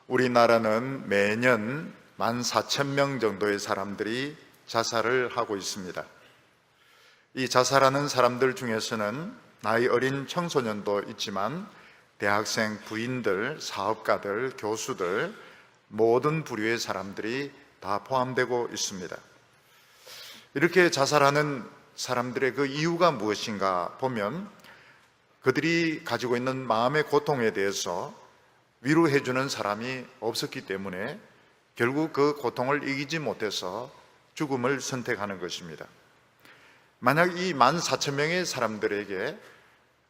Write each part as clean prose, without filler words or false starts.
우리나라는 매년 14,000명 정도의 사람들이 자살을 하고 있습니다. 이 자살하는 사람들 중에서는 나이 어린 청소년도 있지만 대학생, 부인들, 사업가들, 교수들, 모든 부류의 사람들이 다 포함되고 있습니다. 이렇게 자살하는 사람들의 그 이유가 무엇인가 보면 그들이 가지고 있는 마음의 고통에 대해서 위로해주는 사람이 없었기 때문에 결국 그 고통을 이기지 못해서 죽음을 선택하는 것입니다. 만약 이 14,000명의 사람들에게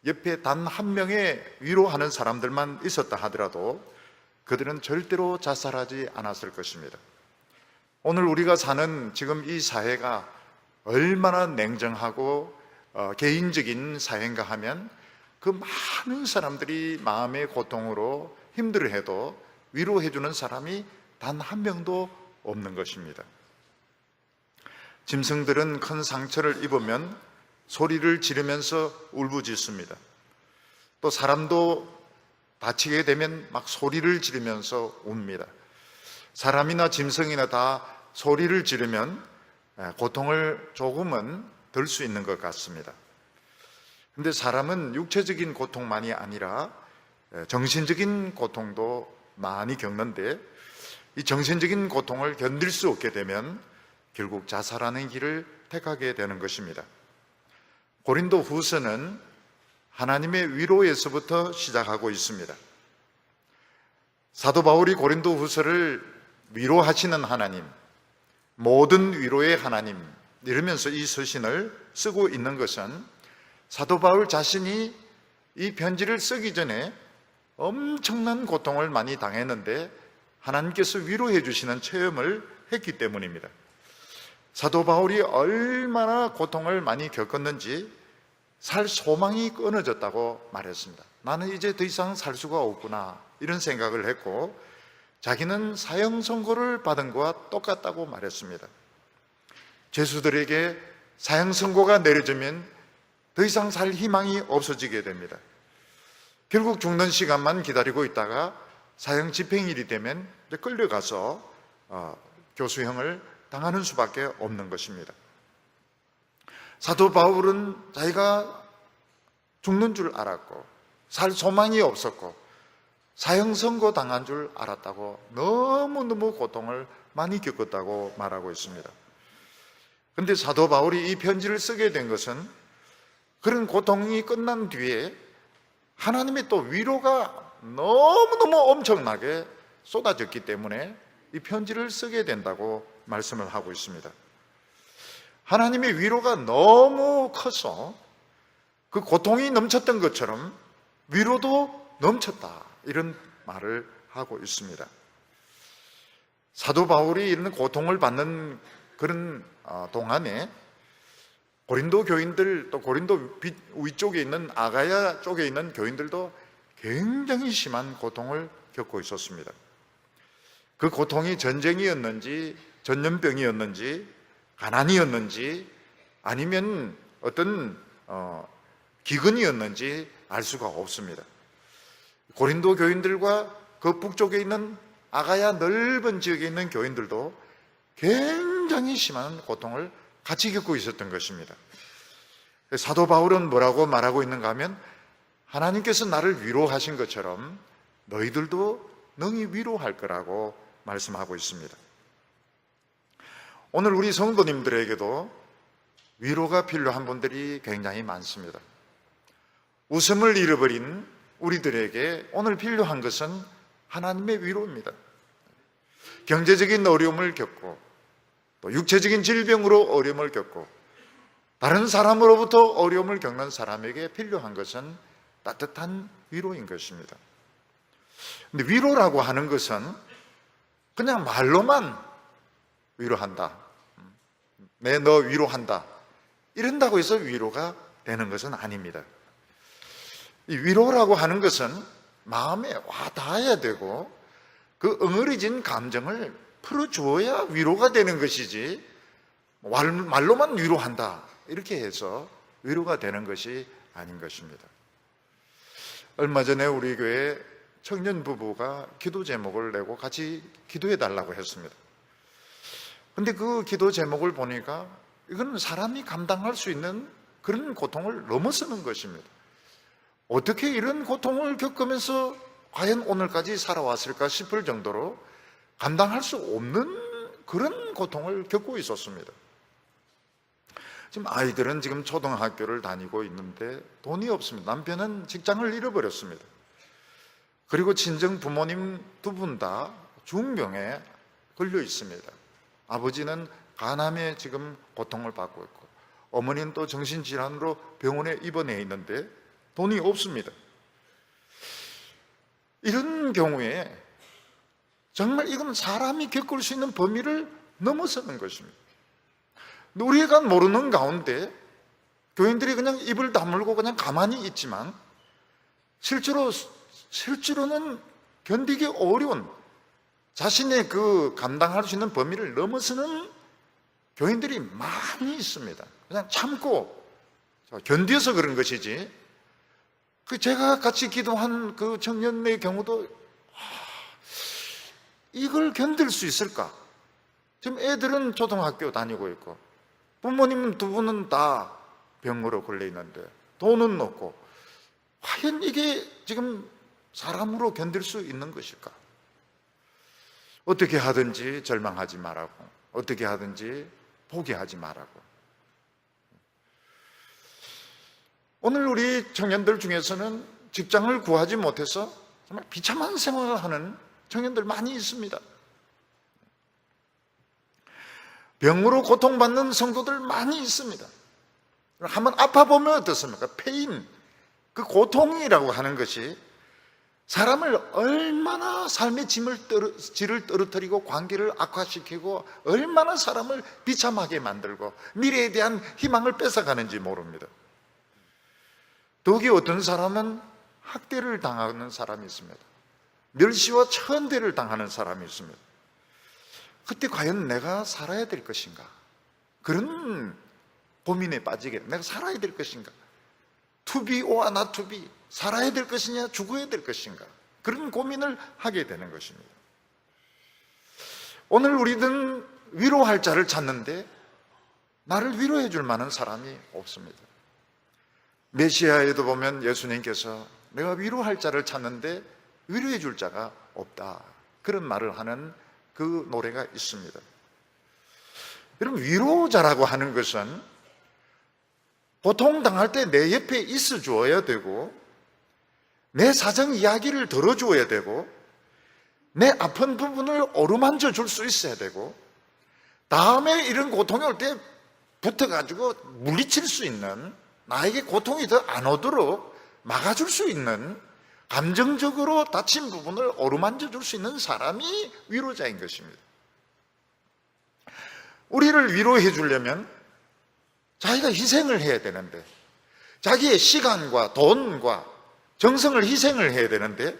옆에 단 한 명의 위로하는 사람들만 있었다 하더라도 그들은 절대로 자살하지 않았을 것입니다. 오늘 우리가 사는 지금 이 사회가 얼마나 냉정하고 개인적인 사회인가 하면 그 많은 사람들이 마음의 고통으로 힘들어해도 위로해주는 사람이 단 한 명도 없는 것입니다. 짐승들은 큰 상처를 입으면 소리를 지르면서 울부짖습니다. 또 사람도 다치게 되면 막 소리를 지르면서 웁니다. 사람이나 짐승이나 다 소리를 지르면 고통을 조금은 덜 수 있는 것 같습니다. 그런데 사람은 육체적인 고통만이 아니라 정신적인 고통도 많이 겪는데 이 정신적인 고통을 견딜 수 없게 되면 결국 자살하는 길을 택하게 되는 것입니다. 고린도 후서는 하나님의 위로에서부터 시작하고 있습니다. 사도 바울이 고린도 후서를 위로하시는 하나님, 모든 위로의 하나님 이러면서 이 서신을 쓰고 있는 것은 사도 바울 자신이 이 편지를 쓰기 전에 엄청난 고통을 많이 당했는데 하나님께서 위로해 주시는 체험을 했기 때문입니다. 사도 바울이 얼마나 고통을 많이 겪었는지 살 소망이 끊어졌다고 말했습니다. 나는 이제 더 이상 살 수가 없구나 이런 생각을 했고 자기는 사형 선고를 받은 것과 똑같다고 말했습니다. 죄수들에게 사형 선고가 내려지면 더 이상 살 희망이 없어지게 됩니다. 결국 죽는 시간만 기다리고 있다가 사형 집행일이 되면 이제 끌려가서 교수형을 당하는 수밖에 없는 것입니다. 사도 바울은 자기가 죽는 줄 알았고 살 소망이 없었고 사형 선고 당한 줄 알았다고 너무너무 고통을 많이 겪었다고 말하고 있습니다. 그런데 사도 바울이 이 편지를 쓰게 된 것은 그런 고통이 끝난 뒤에 하나님의 또 위로가 너무너무 엄청나게 쏟아졌기 때문에 이 편지를 쓰게 된다고 말씀을 하고 있습니다. 하나님의 위로가 너무 커서 그 고통이 넘쳤던 것처럼 위로도 넘쳤다 이런 말을 하고 있습니다. 사도 바울이 이런 고통을 받는 그런 동안에 고린도 교인들 또 고린도 위쪽에 있는 아가야 쪽에 있는 교인들도 굉장히 심한 고통을 겪고 있었습니다. 그 고통이 전쟁이었는지 전염병이었는지 가난이었는지 아니면 어떤 기근이었는지 알 수가 없습니다. 고린도 교인들과 그 북쪽에 있는 아가야 넓은 지역에 있는 교인들도 굉장히 심한 고통을 같이 겪고 있었던 것입니다. 사도 바울은 뭐라고 말하고 있는가 하면 하나님께서 나를 위로하신 것처럼 너희들도 능히 위로할 거라고 말씀하고 있습니다. 오늘 우리 성도님들에게도 위로가 필요한 분들이 굉장히 많습니다. 웃음을 잃어버린 우리들에게 오늘 필요한 것은 하나님의 위로입니다. 경제적인 어려움을 겪고 또 육체적인 질병으로 어려움을 겪고 다른 사람으로부터 어려움을 겪는 사람에게 필요한 것은 따뜻한 위로인 것입니다. 근데 위로라고 하는 것은 그냥 말로만 위로한다, 내 너 위로한다 이런다고 해서 위로가 되는 것은 아닙니다. 이 위로라고 하는 것은 마음에 와 닿아야 되고 그 응어리진 감정을 풀어주어야 위로가 되는 것이지 말로만 위로한다 이렇게 해서 위로가 되는 것이 아닌 것입니다. 얼마 전에 우리 교회 청년 부부가 기도 제목을 내고 같이 기도해 달라고 했습니다. 근데 그 기도 제목을 보니까 이건 사람이 감당할 수 있는 그런 고통을 넘어서는 것입니다. 어떻게 이런 고통을 겪으면서 과연 오늘까지 살아왔을까 싶을 정도로 감당할 수 없는 그런 고통을 겪고 있었습니다. 지금 아이들은 지금 초등학교를 다니고 있는데 돈이 없습니다. 남편은 직장을 잃어버렸습니다. 그리고 친정 부모님 두 분 다 중병에 걸려 있습니다. 아버지는 간암에 지금 고통을 받고 있고, 어머니는 또 정신질환으로 병원에 입원해 있는데 돈이 없습니다. 이런 경우에 정말 이건 사람이 겪을 수 있는 범위를 넘어서는 것입니다. 우리가 모르는 가운데 교인들이 그냥 입을 다물고 그냥 가만히 있지만 실제로는 견디기 어려운 자신의 그 감당할 수 있는 범위를 넘어서는 교인들이 많이 있습니다. 그냥 참고 견뎌서 그런 것이지, 제가 같이 기도한 그 청년의 경우도 이걸 견딜 수 있을까? 지금 애들은 초등학교 다니고 있고 부모님 두 분은 다 병으로 걸려 있는데 돈은 없고, 과연 이게 지금 사람으로 견딜 수 있는 것일까? 어떻게 하든지 절망하지 말라고, 어떻게 하든지 포기하지 말라고. 오늘 우리 청년들 중에서는 직장을 구하지 못해서 정말 비참한 생활을 하는 청년들 많이 있습니다. 병으로 고통받는 성도들 많이 있습니다. 한번 아파보면 어떻습니까? 페인, 그 고통이라고 하는 것이 사람을 얼마나 삶의 질을 떨어뜨리고 관계를 악화시키고 얼마나 사람을 비참하게 만들고 미래에 대한 희망을 뺏어가는지 모릅니다. 더욱이 어떤 사람은 학대를 당하는 사람이 있습니다. 멸시와 천대를 당하는 사람이 있습니다. 그때 과연 내가 살아야 될 것인가? 그런 고민에 빠지게, 내가 살아야 될 것인가? To be or not to be, 살아야 될 것이냐 죽어야 될 것인가? 그런 고민을 하게 되는 것입니다. 오늘 우리는 위로할 자를 찾는데 나를 위로해 줄 만한 사람이 없습니다. 메시아에도 보면 예수님께서 내가 위로할 자를 찾는데 위로해 줄 자가 없다, 그런 말을 하는 그 노래가 있습니다. 여러분, 위로자라고 하는 것은 고통당할 때 내 옆에 있어 주어야 되고, 내 사정 이야기를 들어주어야 되고, 내 아픈 부분을 어루만져 줄 수 있어야 되고, 다음에 이런 고통이 올 때 붙어가지고 물리칠 수 있는, 나에게 고통이 더 안 오도록 막아줄 수 있는, 감정적으로 다친 부분을 어루만져 줄 수 있는 사람이 위로자인 것입니다. 우리를 위로해 주려면 자기가 희생을 해야 되는데, 자기의 시간과 돈과 정성을 희생을 해야 되는데,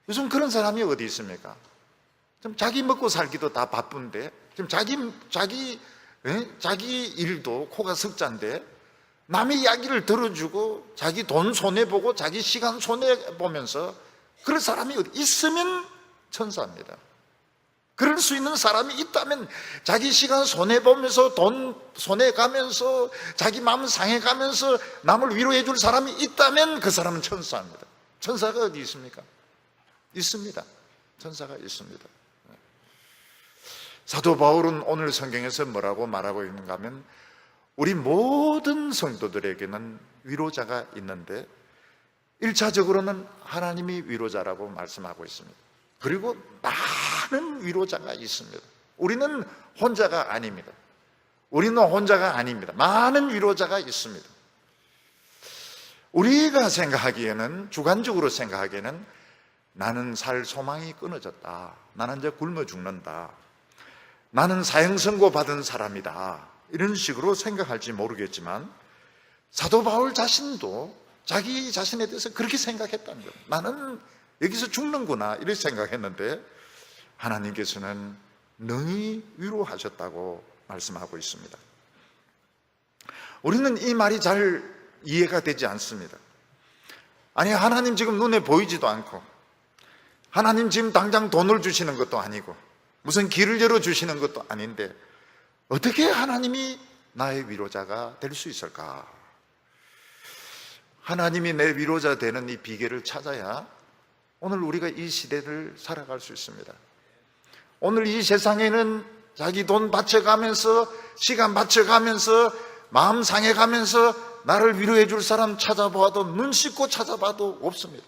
요즘 그런 사람이 어디 있습니까? 좀 자기 먹고 살기도 다 바쁜데, 지금 자기 일도 코가 석자인데, 남의 이야기를 들어주고 자기 돈 손해보고 자기 시간 손해보면서 그런 사람이 어디 있으면 천사입니다. 그럴 수 있는 사람이 있다면, 자기 시간 손해보면서 돈 손해가면서 자기 마음 상해가면서 남을 위로해 줄 사람이 있다면 그 사람은 천사입니다. 천사가 어디 있습니까? 있습니다. 천사가 있습니다. 사도 바울은 오늘 성경에서 뭐라고 말하고 있는가 하면, 우리 모든 성도들에게는 위로자가 있는데 1차적으로는 하나님이 위로자라고 말씀하고 있습니다. 그리고 많은 위로자가 있습니다. 우리는 혼자가 아닙니다. 우리는 혼자가 아닙니다. 많은 위로자가 있습니다. 우리가 생각하기에는, 주관적으로 생각하기에는 나는 살 소망이 끊어졌다, 나는 이제 굶어 죽는다, 나는 사형 선고 받은 사람이다, 이런 식으로 생각할지 모르겠지만 사도 바울 자신도 자기 자신에 대해서 그렇게 생각했다는 거예요. 나는 여기서 죽는구나, 이렇게 생각했는데 하나님께서는 능히 위로하셨다고 말씀하고 있습니다. 우리는 이 말이 잘 이해가 되지 않습니다. 아니, 하나님 지금 눈에 보이지도 않고 하나님 지금 당장 돈을 주시는 것도 아니고 무슨 길을 열어주시는 것도 아닌데 어떻게 하나님이 나의 위로자가 될 수 있을까? 하나님이 내 위로자 되는 이 비결을 찾아야 오늘 우리가 이 시대를 살아갈 수 있습니다. 오늘 이 세상에는 자기 돈 바쳐가면서, 시간 바쳐가면서, 마음 상해가면서 나를 위로해 줄 사람 찾아봐도, 눈 씻고 찾아봐도 없습니다.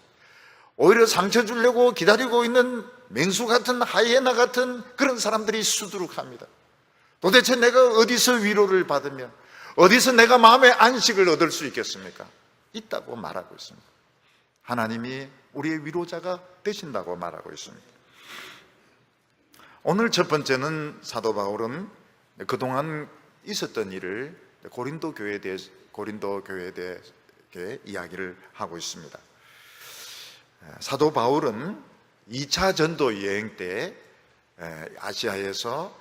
오히려 상처 주려고 기다리고 있는 맹수 같은, 하이에나 같은 그런 사람들이 수두룩합니다. 도대체 내가 어디서 위로를 받으며 어디서 내가 마음의 안식을 얻을 수 있겠습니까? 있다고 말하고 있습니다. 하나님이 우리의 위로자가 되신다고 말하고 있습니다. 오늘 첫 번째는 사도 바울은 그동안 있었던 일을 고린도 교회에 대해 이야기를 하고 있습니다. 사도 바울은 2차 전도 여행 때 아시아에서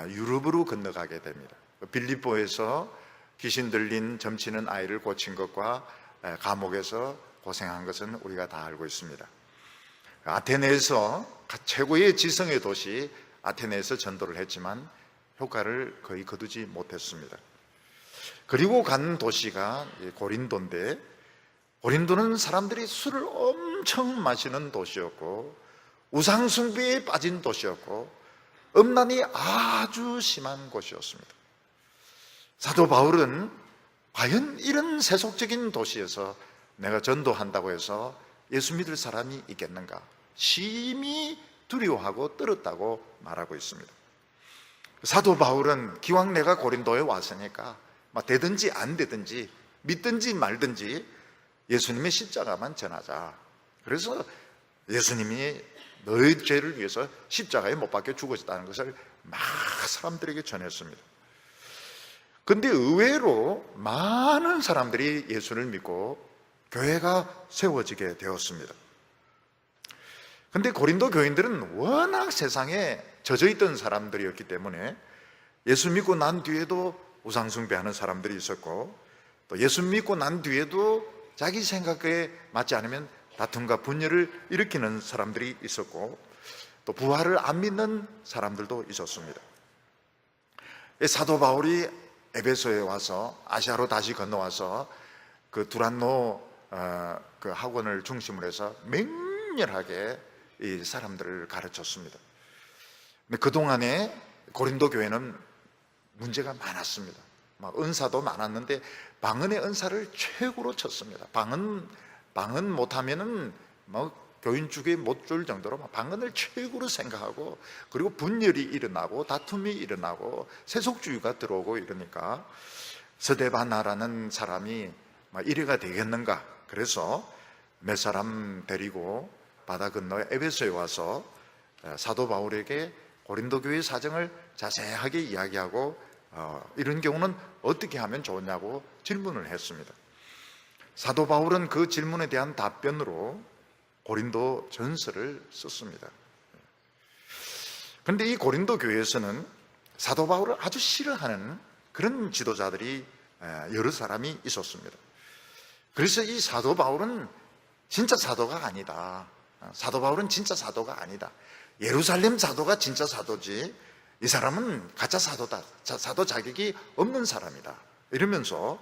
유럽으로 건너가게 됩니다. 빌립보에서 귀신 들린 점치는 아이를 고친 것과 감옥에서 고생한 것은 우리가 다 알고 있습니다. 아테네에서 최고의 지성의 도시 아테네에서 전도를 했지만 효과를 거의 거두지 못했습니다. 그리고 간 도시가 고린도인데, 고린도는 사람들이 술을 엄청 마시는 도시였고 우상 숭배에 빠진 도시였고 음란이 아주 심한 곳이었습니다. 사도 바울은 과연 이런 세속적인 도시에서 내가 전도한다고 해서 예수 믿을 사람이 있겠는가? 심히 두려워하고 떨었다고 말하고 있습니다. 사도 바울은 기왕 내가 고린도에 왔으니까 되든지 안 되든지 믿든지 말든지 예수님의 십자가만 전하자. 그래서 예수님이 너의 죄를 위해서 십자가에 못 박혀 죽으셨다는 것을 막 사람들에게 전했습니다. 근데 의외로 많은 사람들이 예수를 믿고 교회가 세워지게 되었습니다. 근데 고린도 교인들은 워낙 세상에 젖어있던 사람들이었기 때문에 예수 믿고 난 뒤에도 우상숭배하는 사람들이 있었고, 또 예수 믿고 난 뒤에도 자기 생각에 맞지 않으면 다툼과 분열을 일으키는 사람들이 있었고, 또 부활을 안 믿는 사람들도 있었습니다. 사도 바울이 에베소에 와서 아시아로 다시 건너와서 그 두란노 그 학원을 중심으로 해서 맹렬하게 이 사람들을 가르쳤습니다. 그동안에 고린도 교회는 문제가 많았습니다. 은사도 많았는데 방언의 은사를 최고로 쳤습니다. 방언 못하면은 교인 죽에 못 줄 정도로 방언을 최고로 생각하고, 그리고 분열이 일어나고 다툼이 일어나고 세속주의가 들어오고 이러니까 스데바나라는 사람이 이래가 되겠는가? 그래서 몇 사람 데리고 바다 건너 에베소에 와서 사도 바울에게 고린도 교회 사정을 자세하게 이야기하고 이런 경우는 어떻게 하면 좋냐고 질문을 했습니다. 사도 바울은 그 질문에 대한 답변으로 고린도 전서를 썼습니다. 그런데 이 고린도 교회에서는 사도 바울을 아주 싫어하는 그런 지도자들이 여러 사람이 있었습니다. 그래서 이 사도 바울은 진짜 사도가 아니다. 사도 바울은 진짜 사도가 아니다. 예루살렘 사도가 진짜 사도지, 이 사람은 가짜 사도다. 사도 자격이 없는 사람이다. 이러면서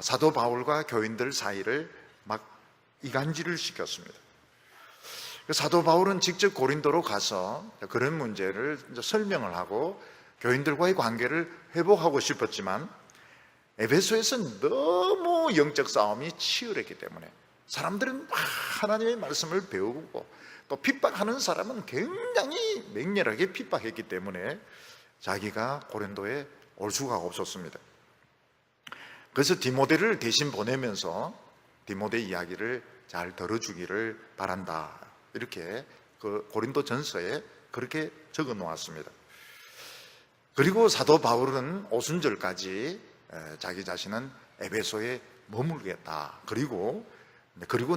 사도 바울과 교인들 사이를 막 이간질을 시켰습니다. 사도 바울은 직접 고린도로 가서 그런 문제를 설명을 하고 교인들과의 관계를 회복하고 싶었지만 에베소에서 너무 영적 싸움이 치열했기 때문에 사람들은 하나님의 말씀을 배우고 또 핍박하는 사람은 굉장히 맹렬하게 핍박했기 때문에 자기가 고린도에 올 수가 없었습니다. 그래서 디모데를 대신 보내면서 디모데 이야기를 잘 들어주기를 바란다, 이렇게 그 고린도 전서에 그렇게 적어 놓았습니다. 그리고 사도 바울은 오순절까지 자기 자신은 에베소에 머물겠다. 그리고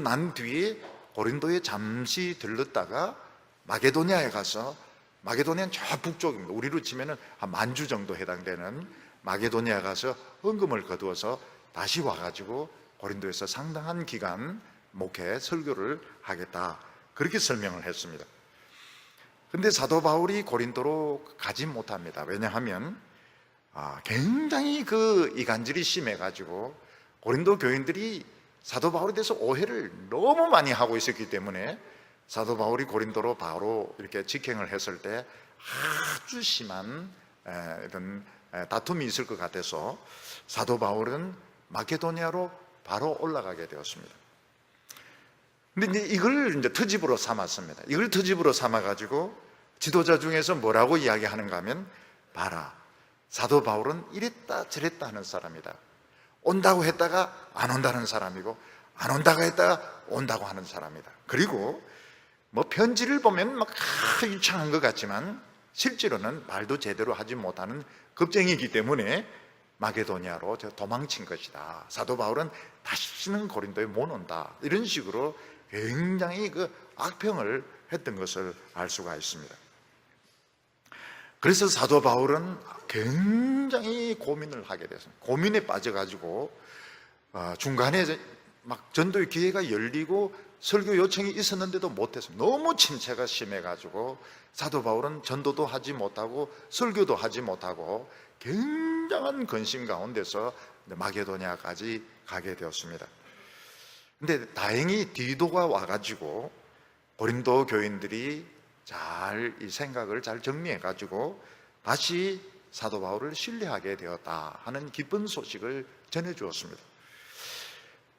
난 뒤에 고린도에 잠시 들렀다가 마게도냐에 가서, 마게도냐는 저 북쪽입니다. 우리로 치면은 한 만주 정도 해당되는 마게도냐에 가서 헌금을 거두어서 다시 와가지고 고린도에서 상당한 기간 목회 설교를 하겠다, 그렇게 설명을 했습니다. 근데 사도 바울이 고린도로 가지 못합니다. 왜냐하면 굉장히 그 이간질이 심해가지고 고린도 교인들이 사도 바울에 대해서 오해를 너무 많이 하고 있었기 때문에 사도 바울이 고린도로 바로 이렇게 직행을 했을 때 아주 심한 이런 다툼이 있을 것 같아서 사도 바울은 마케도니아로 바로 올라가게 되었습니다. 근데 이걸 이제 트집으로 삼았습니다. 이걸 트집으로 삼아가지고 지도자 중에서 뭐라고 이야기하는가 하면, 봐라, 사도 바울은 이랬다 저랬다 하는 사람이다. 온다고 했다가 안 온다는 사람이고, 안 온다고 했다가 온다고 하는 사람이다. 그리고 뭐 편지를 보면 막 유창한 것 같지만 실제로는 말도 제대로 하지 못하는 겁쟁이기 때문에 마게도니아로 도망친 것이다. 사도 바울은 다시는 고린도에 못 온다. 이런 식으로 굉장히 그 악평을 했던 것을 알 수가 있습니다. 그래서 사도 바울은 굉장히 고민을 하게 됐습니다. 고민에 빠져가지고 중간에 막 전도의 기회가 열리고 설교 요청이 있었는데도 못했습니다. 너무 침체가 심해가지고 사도 바울은 전도도 하지 못하고 설교도 하지 못하고 굉장한 근심 가운데서 마게도니아까지 가게 되었습니다. 근데 다행히 디도가 와가지고 고린도 교인들이 잘 이 생각을 잘 정리해가지고 다시 사도 바울을 신뢰하게 되었다 하는 기쁜 소식을 전해주었습니다.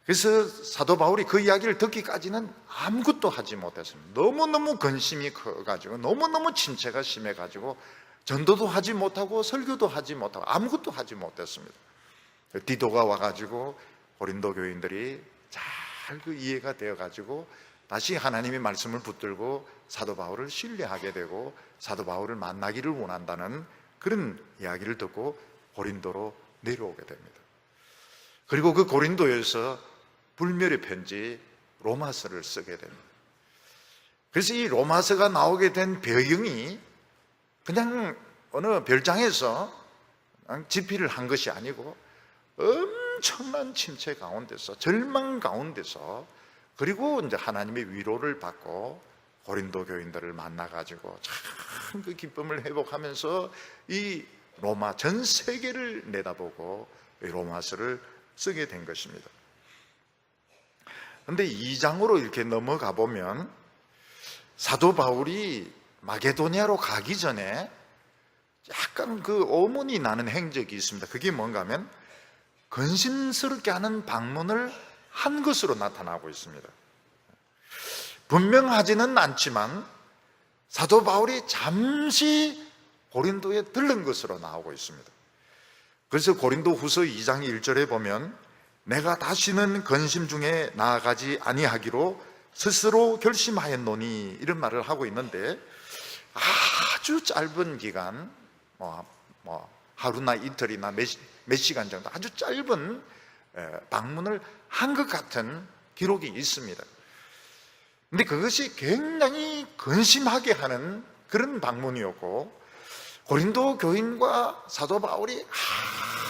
그래서 사도 바울이 그 이야기를 듣기까지는 아무것도 하지 못했습니다. 너무너무 근심이 커가지고 너무너무 침체가 심해가지고 전도도 하지 못하고 설교도 하지 못하고 아무것도 하지 못했습니다. 디도가 와가지고 고린도 교인들이 잘 그 이해가 되어가지고 다시 하나님의 말씀을 붙들고 사도 바울을 신뢰하게 되고 사도 바울을 만나기를 원한다는 그런 이야기를 듣고 고린도로 내려오게 됩니다. 그리고 그 고린도에서 불멸의 편지 로마서를 쓰게 됩니다. 그래서 이 로마서가 나오게 된 배경이 그냥 어느 별장에서 집필을 한 것이 아니고 엄청난 침체 가운데서, 절망 가운데서, 그리고 이제 하나님의 위로를 받고 고린도 교인들을 만나가지고 참 그 기쁨을 회복하면서 이 로마 전 세계를 내다보고 이 로마서를 쓰게 된 것입니다. 그런데 2장으로 이렇게 넘어가 보면 사도 바울이 마게도니아로 가기 전에 약간 그 오문이 나는 행적이 있습니다. 그게 뭔가 하면 근심스럽게 하는 방문을 한 것으로 나타나고 있습니다. 분명하지는 않지만 사도 바울이 잠시 고린도에 들른 것으로 나오고 있습니다. 그래서 고린도 후서 2장 1절에 보면 내가 다시는 근심 중에 나아가지 아니하기로 스스로 결심하였노니 이런 말을 하고 있는데, 아주 짧은 기간, 하루나 이틀이나 몇 시간 정도 아주 짧은 방문을 한 것 같은 기록이 있습니다. 근데 그것이 굉장히 근심하게 하는 그런 방문이었고, 고린도 교인과 사도 바울이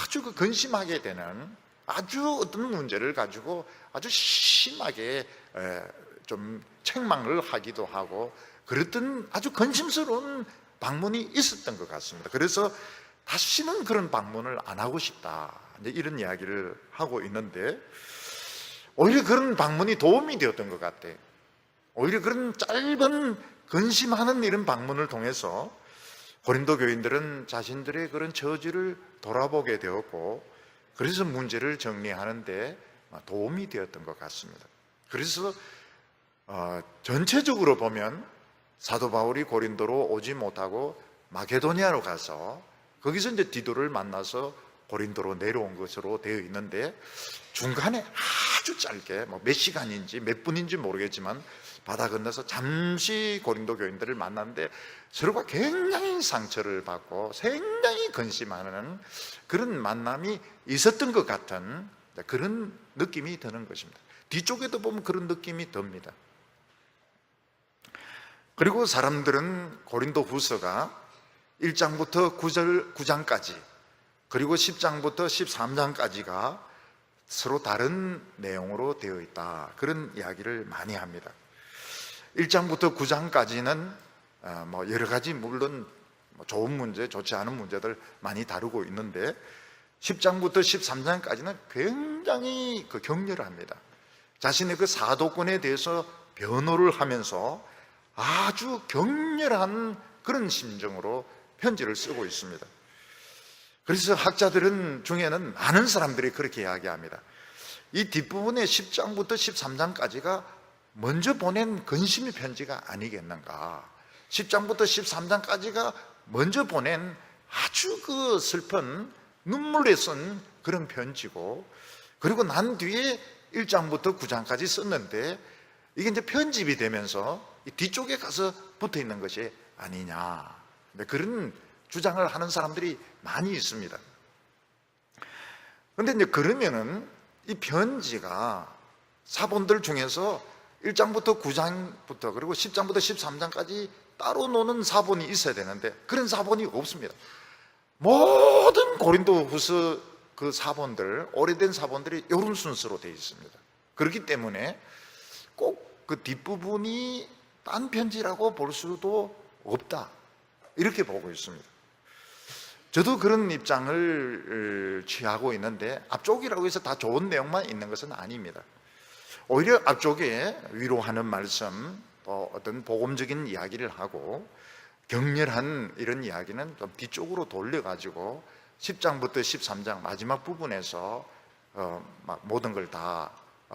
아주 그 근심하게 되는 아주 어떤 문제를 가지고 아주 심하게 좀 책망을 하기도 하고 그랬던 아주 근심스러운 방문이 있었던 것 같습니다. 그래서 다시는 그런 방문을 안 하고 싶다, 이런 이야기를 하고 있는데, 오히려 그런 방문이 도움이 되었던 것 같아요. 오히려 그런 짧은 근심하는 이런 방문을 통해서 고린도 교인들은 자신들의 그런 처지를 돌아보게 되었고, 그래서 문제를 정리하는 데 도움이 되었던 것 같습니다. 그래서 전체적으로 보면 사도 바울이 고린도로 오지 못하고 마게도니아로 가서 거기서 이제 디도를 만나서 고린도로 내려온 것으로 되어 있는데, 중간에 아주 짧게 몇 시간인지 몇 분인지 모르겠지만 바다 건너서 잠시 고린도 교인들을 만났는데 서로가 굉장히 상처를 받고 굉장히 근심하는 그런 만남이 있었던 것 같은 그런 느낌이 드는 것입니다. 뒤쪽에도 보면 그런 느낌이 듭니다. 그리고 사람들은 고린도 후서가 1장부터 9장까지 그리고 10장부터 13장까지가 서로 다른 내용으로 되어 있다, 그런 이야기를 많이 합니다. 1장부터 9장까지는 뭐 여러 가지 물론 좋은 문제, 좋지 않은 문제들 많이 다루고 있는데 10장부터 13장까지는 굉장히 격렬합니다. 자신의 그 사도권에 대해서 변호를 하면서 아주 격렬한 그런 심정으로 편지를 쓰고 있습니다. 그래서 학자들은 중에는 많은 사람들이 그렇게 이야기합니다. 이 뒷부분의 10장부터 13장까지가 먼저 보낸 근심의 편지가 아니겠는가. 10장부터 13장까지가 먼저 보낸 아주 그 슬픈 눈물에 쓴 그런 편지고, 그리고 난 뒤에 1장부터 9장까지 썼는데 이게 이제 편집이 되면서 뒤쪽에 가서 붙어 있는 것이 아니냐, 그런 주장을 하는 사람들이 많이 있습니다. 그런데 이제 그러면은 이 편지가 사본들 중에서 1장부터 9장부터 그리고 10장부터 13장까지 따로 노는 사본이 있어야 되는데 그런 사본이 없습니다. 모든 고린도후서 그 사본들, 오래된 사본들이 이런 순서로 되어 있습니다. 그렇기 때문에 꼭 그 뒷부분이 딴 편지라고 볼 수도 없다, 이렇게 보고 있습니다. 저도 그런 입장을 취하고 있는데 앞쪽이라고 해서 다 좋은 내용만 있는 것은 아닙니다. 오히려 앞쪽에 위로하는 말씀, 또 어떤 복음적인 이야기를 하고 격렬한 이런 이야기는 좀 뒤쪽으로 돌려가지고 10장부터 13장 마지막 부분에서 막 모든 걸 다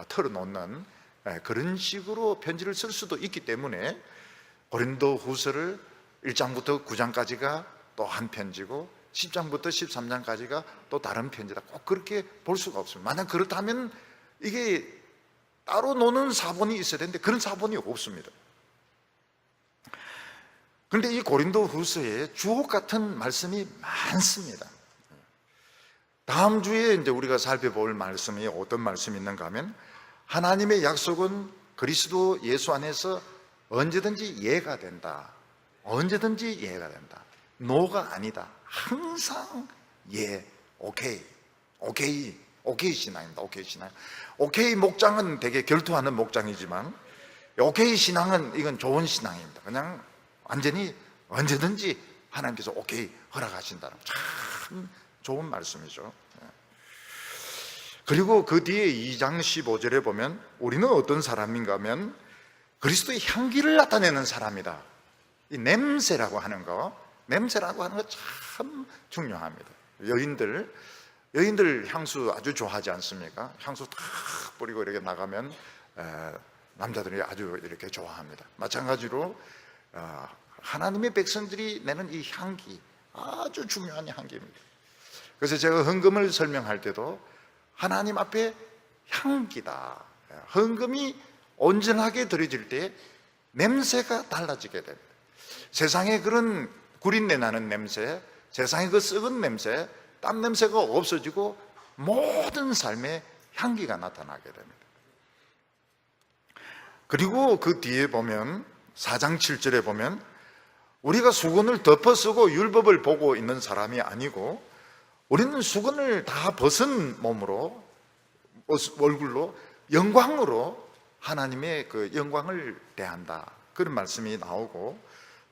털어놓는 그런 식으로 편지를 쓸 수도 있기 때문에 고린도 후서를 1장부터 9장까지가 또 한 편지고 10장부터 13장까지가 또 다른 편지다, 꼭 그렇게 볼 수가 없습니다. 만약 그렇다면 이게 따로 노는 사본이 있어야 되는데 그런 사본이 없습니다. 그런데 이 고린도 후서에 주옥 같은 말씀이 많습니다. 다음 주에 이제 우리가 살펴볼 말씀이 어떤 말씀이 있는가 하면, 하나님의 약속은 그리스도 예수 안에서 언제든지 이해가 된다. 언제든지 이해가 된다. 노가 아니다. 항상 예, 오케이 신앙입니다. 오케이 신앙. 오케이 목장은 되게 결투하는 목장이지만 오케이 신앙은 이건 좋은 신앙입니다. 그냥 완전히 언제든지 하나님께서 오케이 허락하신다는 참 좋은 말씀이죠. 그리고 그 뒤에 2장 15절에 보면 우리는 어떤 사람인가 하면 그리스도의 향기를 나타내는 사람이다. 이 냄새라고 하는 거 참 중요합니다. 여인들 향수 아주 좋아하지 않습니까? 향수 탁 뿌리고 이렇게 나가면 남자들이 아주 이렇게 좋아합니다. 마찬가지로 하나님의 백성들이 내는 이 향기, 아주 중요한 향기입니다. 그래서 제가 헌금을 설명할 때도 하나님 앞에 향기다. 헌금이 온전하게 드려질 때 냄새가 달라지게 됩니다. 세상에 그런 구린내 나는 냄새, 세상에 그 썩은 냄새, 땀 냄새가 없어지고 모든 삶에 향기가 나타나게 됩니다. 그리고 그 뒤에 보면 4장 7절에 보면 우리가 수건을 덮어쓰고 율법을 보고 있는 사람이 아니고 우리는 수건을 다 벗은 몸으로, 얼굴로, 영광으로 하나님의 그 영광을 대한다, 그런 말씀이 나오고,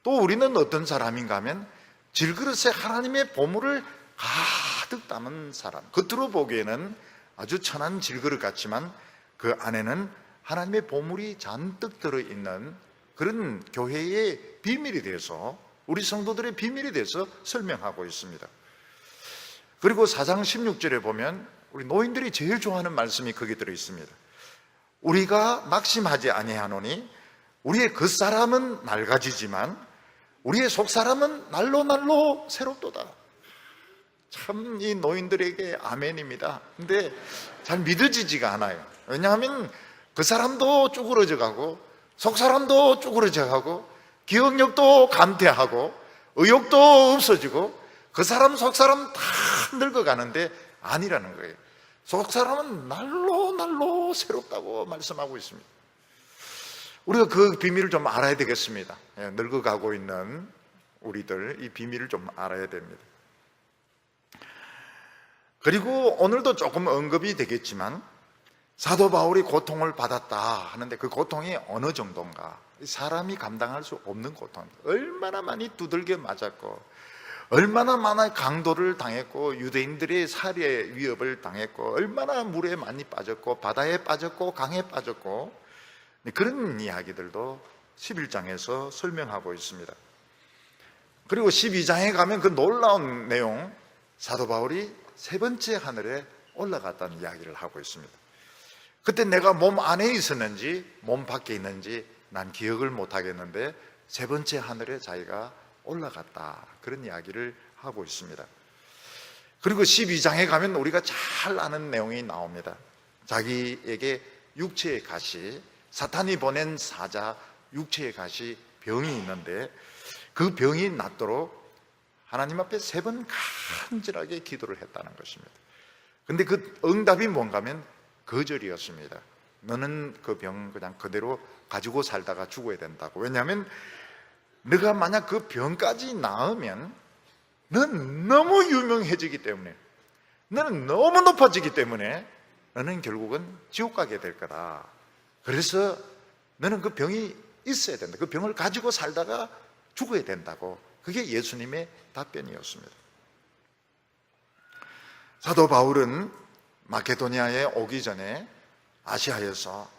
또 우리는 어떤 사람인가 하면 질그릇에 하나님의 보물을 가득 담은 사람. 겉으로 보기에는 아주 천한 질그릇 같지만 그 안에는 하나님의 보물이 잔뜩 들어있는 그런 교회의 비밀에 대해서, 우리 성도들의 비밀에 대해서 설명하고 있습니다. 그리고 4장 16절에 보면 우리 노인들이 제일 좋아하는 말씀이 거기 들어있습니다. 우리가 낙심하지 아니하노니 우리의 겉사람은 낡아지지만 우리의 속사람은 날로 날로 새롭도다. 참 이 노인들에게 아멘입니다. 근데 잘 믿어지지가 않아요. 왜냐하면 그 사람도 쭈그러져 가고 속사람도 쭈그러져 가고 기억력도 감퇴하고 의욕도 없어지고 그 사람 속사람 다 늙어가는데 아니라는 거예요. 속사람은 날로 날로 새롭다고 말씀하고 있습니다. 우리가 그 비밀을 좀 알아야 되겠습니다. 늙어가고 있는 우리들, 이 비밀을 좀 알아야 됩니다. 그리고 오늘도 조금 언급이 되겠지만 사도 바울이 고통을 받았다 하는데 그 고통이 어느 정도인가, 사람이 감당할 수 없는 고통, 얼마나 많이 두들겨 맞았고, 얼마나 많은 강도를 당했고, 유대인들의 살해 위협을 당했고, 얼마나 물에 많이 빠졌고, 바다에 빠졌고, 강에 빠졌고, 그런 이야기들도 11장에서 설명하고 있습니다. 그리고 12장에 가면 그 놀라운 내용, 사도 바울이 세 번째 하늘에 올라갔다는 이야기를 하고 있습니다. 그때 내가 몸 안에 있었는지 몸 밖에 있는지 난 기억을 못 하겠는데 세 번째 하늘에 자기가 올라갔다, 그런 이야기를 하고 있습니다. 그리고 12장에 가면 우리가 잘 아는 내용이 나옵니다. 자기에게 육체의 가시, 사탄이 보낸 사자 육체의 가시 병이 있는데 그 병이 낫도록 하나님 앞에 3번 간절하게 기도를 했다는 것입니다. 근데 그 응답이 뭔가 하면 거절이었습니다. 너는 그 병 그냥 그대로 가지고 살다가 죽어야 된다고. 왜냐하면 너가 만약 그 병까지 나으면 넌 너무 유명해지기 때문에, 너는 너무 높아지기 때문에 너는 결국은 지옥 가게 될 거다. 그래서 너는 그 병이 있어야 된다. 그 병을 가지고 살다가 죽어야 된다고. 그게 예수님의 답변이었습니다. 사도 바울은 마케도니아에 오기 전에 아시아에서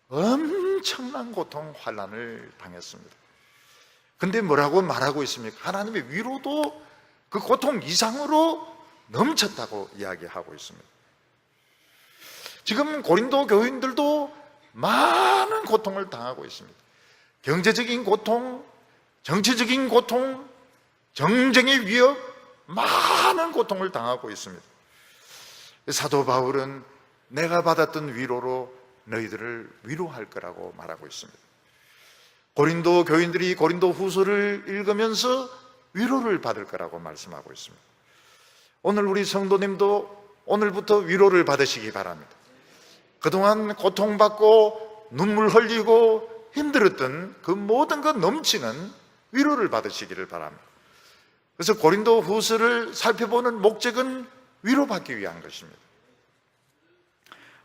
엄청난 고통, 환난을 당했습니다. 근데 뭐라고 말하고 있습니까? 하나님의 위로도 그 고통 이상으로 넘쳤다고 이야기하고 있습니다. 지금 고린도 교인들도 많은 고통을 당하고 있습니다. 경제적인 고통, 정치적인 고통, 정쟁의 위협, 많은 고통을 당하고 있습니다. 사도 바울은 내가 받았던 위로로 너희들을 위로할 거라고 말하고 있습니다. 고린도 교인들이 고린도 후서를 읽으면서 위로를 받을 거라고 말씀하고 있습니다. 오늘 우리 성도님도 오늘부터 위로를 받으시기 바랍니다. 그동안 고통받고 눈물 흘리고 힘들었던 그 모든 것 넘치는 위로를 받으시기를 바랍니다. 그래서 고린도 후서를 살펴보는 목적은 위로받기 위한 것입니다.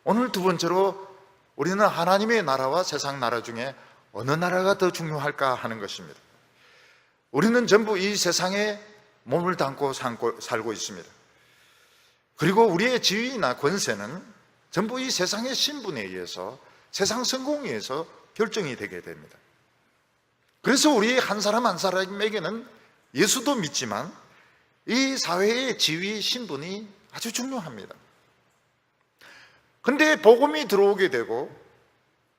오늘 두 번째로 우리는 하나님의 나라와 세상 나라 중에 어느 나라가 더 중요할까 하는 것입니다. 우리는 전부 이 세상에 몸을 담고 살고 있습니다. 그리고 우리의 지위나 권세는 전부 이 세상의 신분에 의해서, 세상 성공에 의해서 결정이 되게 됩니다. 그래서 우리 한 사람 한 사람에게는 예수도 믿지만 이 사회의 지위, 신분이 아주 중요합니다. 그런데 복음이 들어오게 되고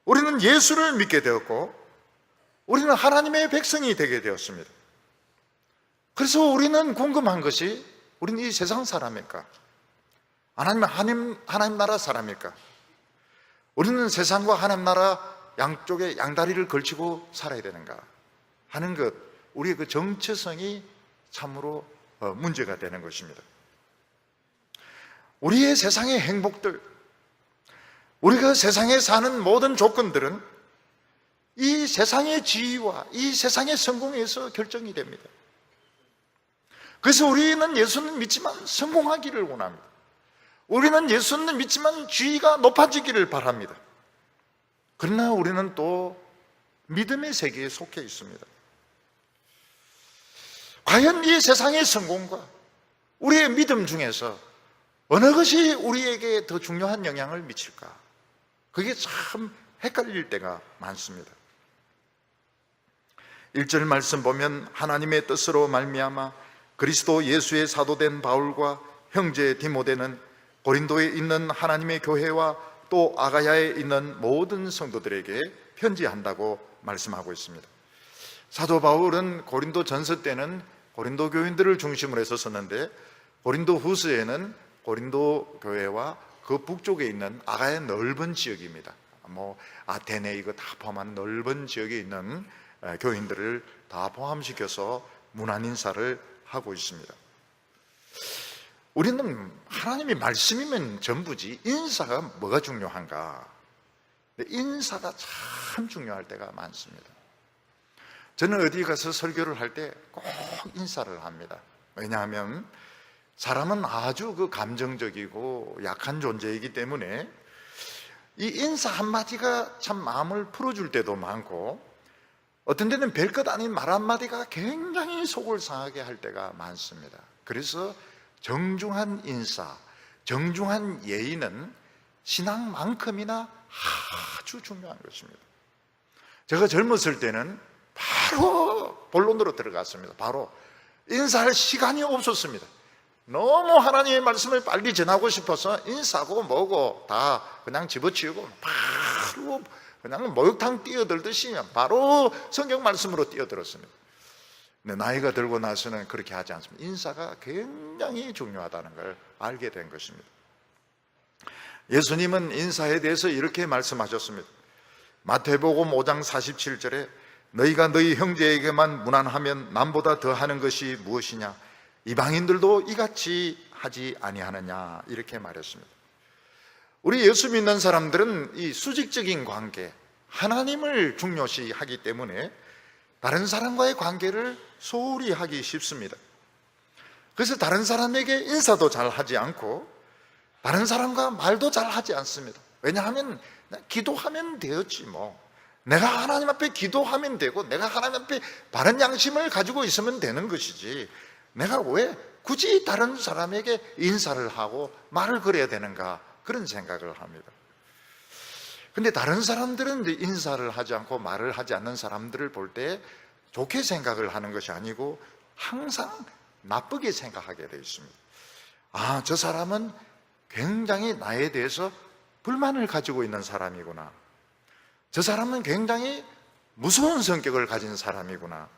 우리는 예수를 믿게 되었고 우리는 하나님의 백성이 되게 되었습니다. 그래서 우리는 궁금한 것이, 우리는 이 세상 사람일까? 하나님 나라 사람일까? 우리는 세상과 하나님 나라 양쪽에 양다리를 걸치고 살아야 되는가 하는 것, 우리의 그 정체성이 참으로 문제가 되는 것입니다. 우리의 세상의 행복들, 우리가 세상에 사는 모든 조건들은 이 세상의 지위와 이 세상의 성공에서 결정이 됩니다. 그래서 우리는 예수는 믿지만 성공하기를 원합니다. 우리는 예수는 믿지만 지위가 높아지기를 바랍니다. 그러나 우리는 또 믿음의 세계에 속해 있습니다. 과연 이 세상의 성공과 우리의 믿음 중에서 어느 것이 우리에게 더 중요한 영향을 미칠까? 그게 참 헷갈릴 때가 많습니다. 1절 말씀 보면 하나님의 뜻으로 말미암아 그리스도 예수의 사도된 바울과 형제 디모데는 고린도에 있는 하나님의 교회와 또 아가야에 있는 모든 성도들에게 편지한다고 말씀하고 있습니다. 사도 바울은 고린도 전서 때는 고린도 교인들을 중심으로 해서 썼는데 고린도 후서에는 고린도 교회와 그 북쪽에 있는 아가야 넓은 지역입니다. 아테네 이거 다 포함한 넓은 지역에 있는 교인들을 다 포함시켜서 문안 인사를 하고 있습니다. 우리는 하나님이 말씀이면 전부지 인사가 뭐가 중요한가? 인사가 참 중요할 때가 많습니다. 저는 어디 가서 설교를 할 때 꼭 인사를 합니다. 왜냐하면 사람은 아주 그 감정적이고 약한 존재이기 때문에 이 인사 한마디가 참 마음을 풀어줄 때도 많고 어떤 때는 별것 아닌 말 한마디가 굉장히 속을 상하게 할 때가 많습니다. 그래서 정중한 인사, 정중한 예의는 신앙만큼이나 아주 중요한 것입니다. 제가 젊었을 때는 바로 본론으로 들어갔습니다. 바로 인사할 시간이 없었습니다. 너무 하나님의 말씀을 빨리 전하고 싶어서 인사고 뭐고 다 그냥 집어치우고 바로 그냥 목욕탕 뛰어들듯이 바로 성경 말씀으로 뛰어들었습니다. 근데 나이가 들고 나서는 그렇게 하지 않습니다. 인사가 굉장히 중요하다는 걸 알게 된 것입니다. 예수님은 인사에 대해서 이렇게 말씀하셨습니다. 마태복음 5장 47절에 너희가 너희 형제에게만 무난하면 남보다 더하는 것이 무엇이냐? 이방인들도 이같이 하지 아니하느냐? 이렇게 말했습니다. 우리 예수 믿는 사람들은 이 수직적인 관계, 하나님을 중요시하기 때문에 다른 사람과의 관계를 소홀히 하기 쉽습니다. 그래서 다른 사람에게 인사도 잘 하지 않고 다른 사람과 말도 잘 하지 않습니다. 왜냐하면 기도하면 되었지 뭐. 내가 하나님 앞에 기도하면 되고 내가 하나님 앞에 바른 양심을 가지고 있으면 되는 것이지 내가 왜 굳이 다른 사람에게 인사를 하고 말을 걸어야 되는가, 그런 생각을 합니다. 근데 다른 사람들은 이제 인사를 하지 않고 말을 하지 않는 사람들을 볼 때 좋게 생각을 하는 것이 아니고 항상 나쁘게 생각하게 되어 있습니다. 아, 저 사람은 굉장히 나에 대해서 불만을 가지고 있는 사람이구나. 저 사람은 굉장히 무서운 성격을 가진 사람이구나.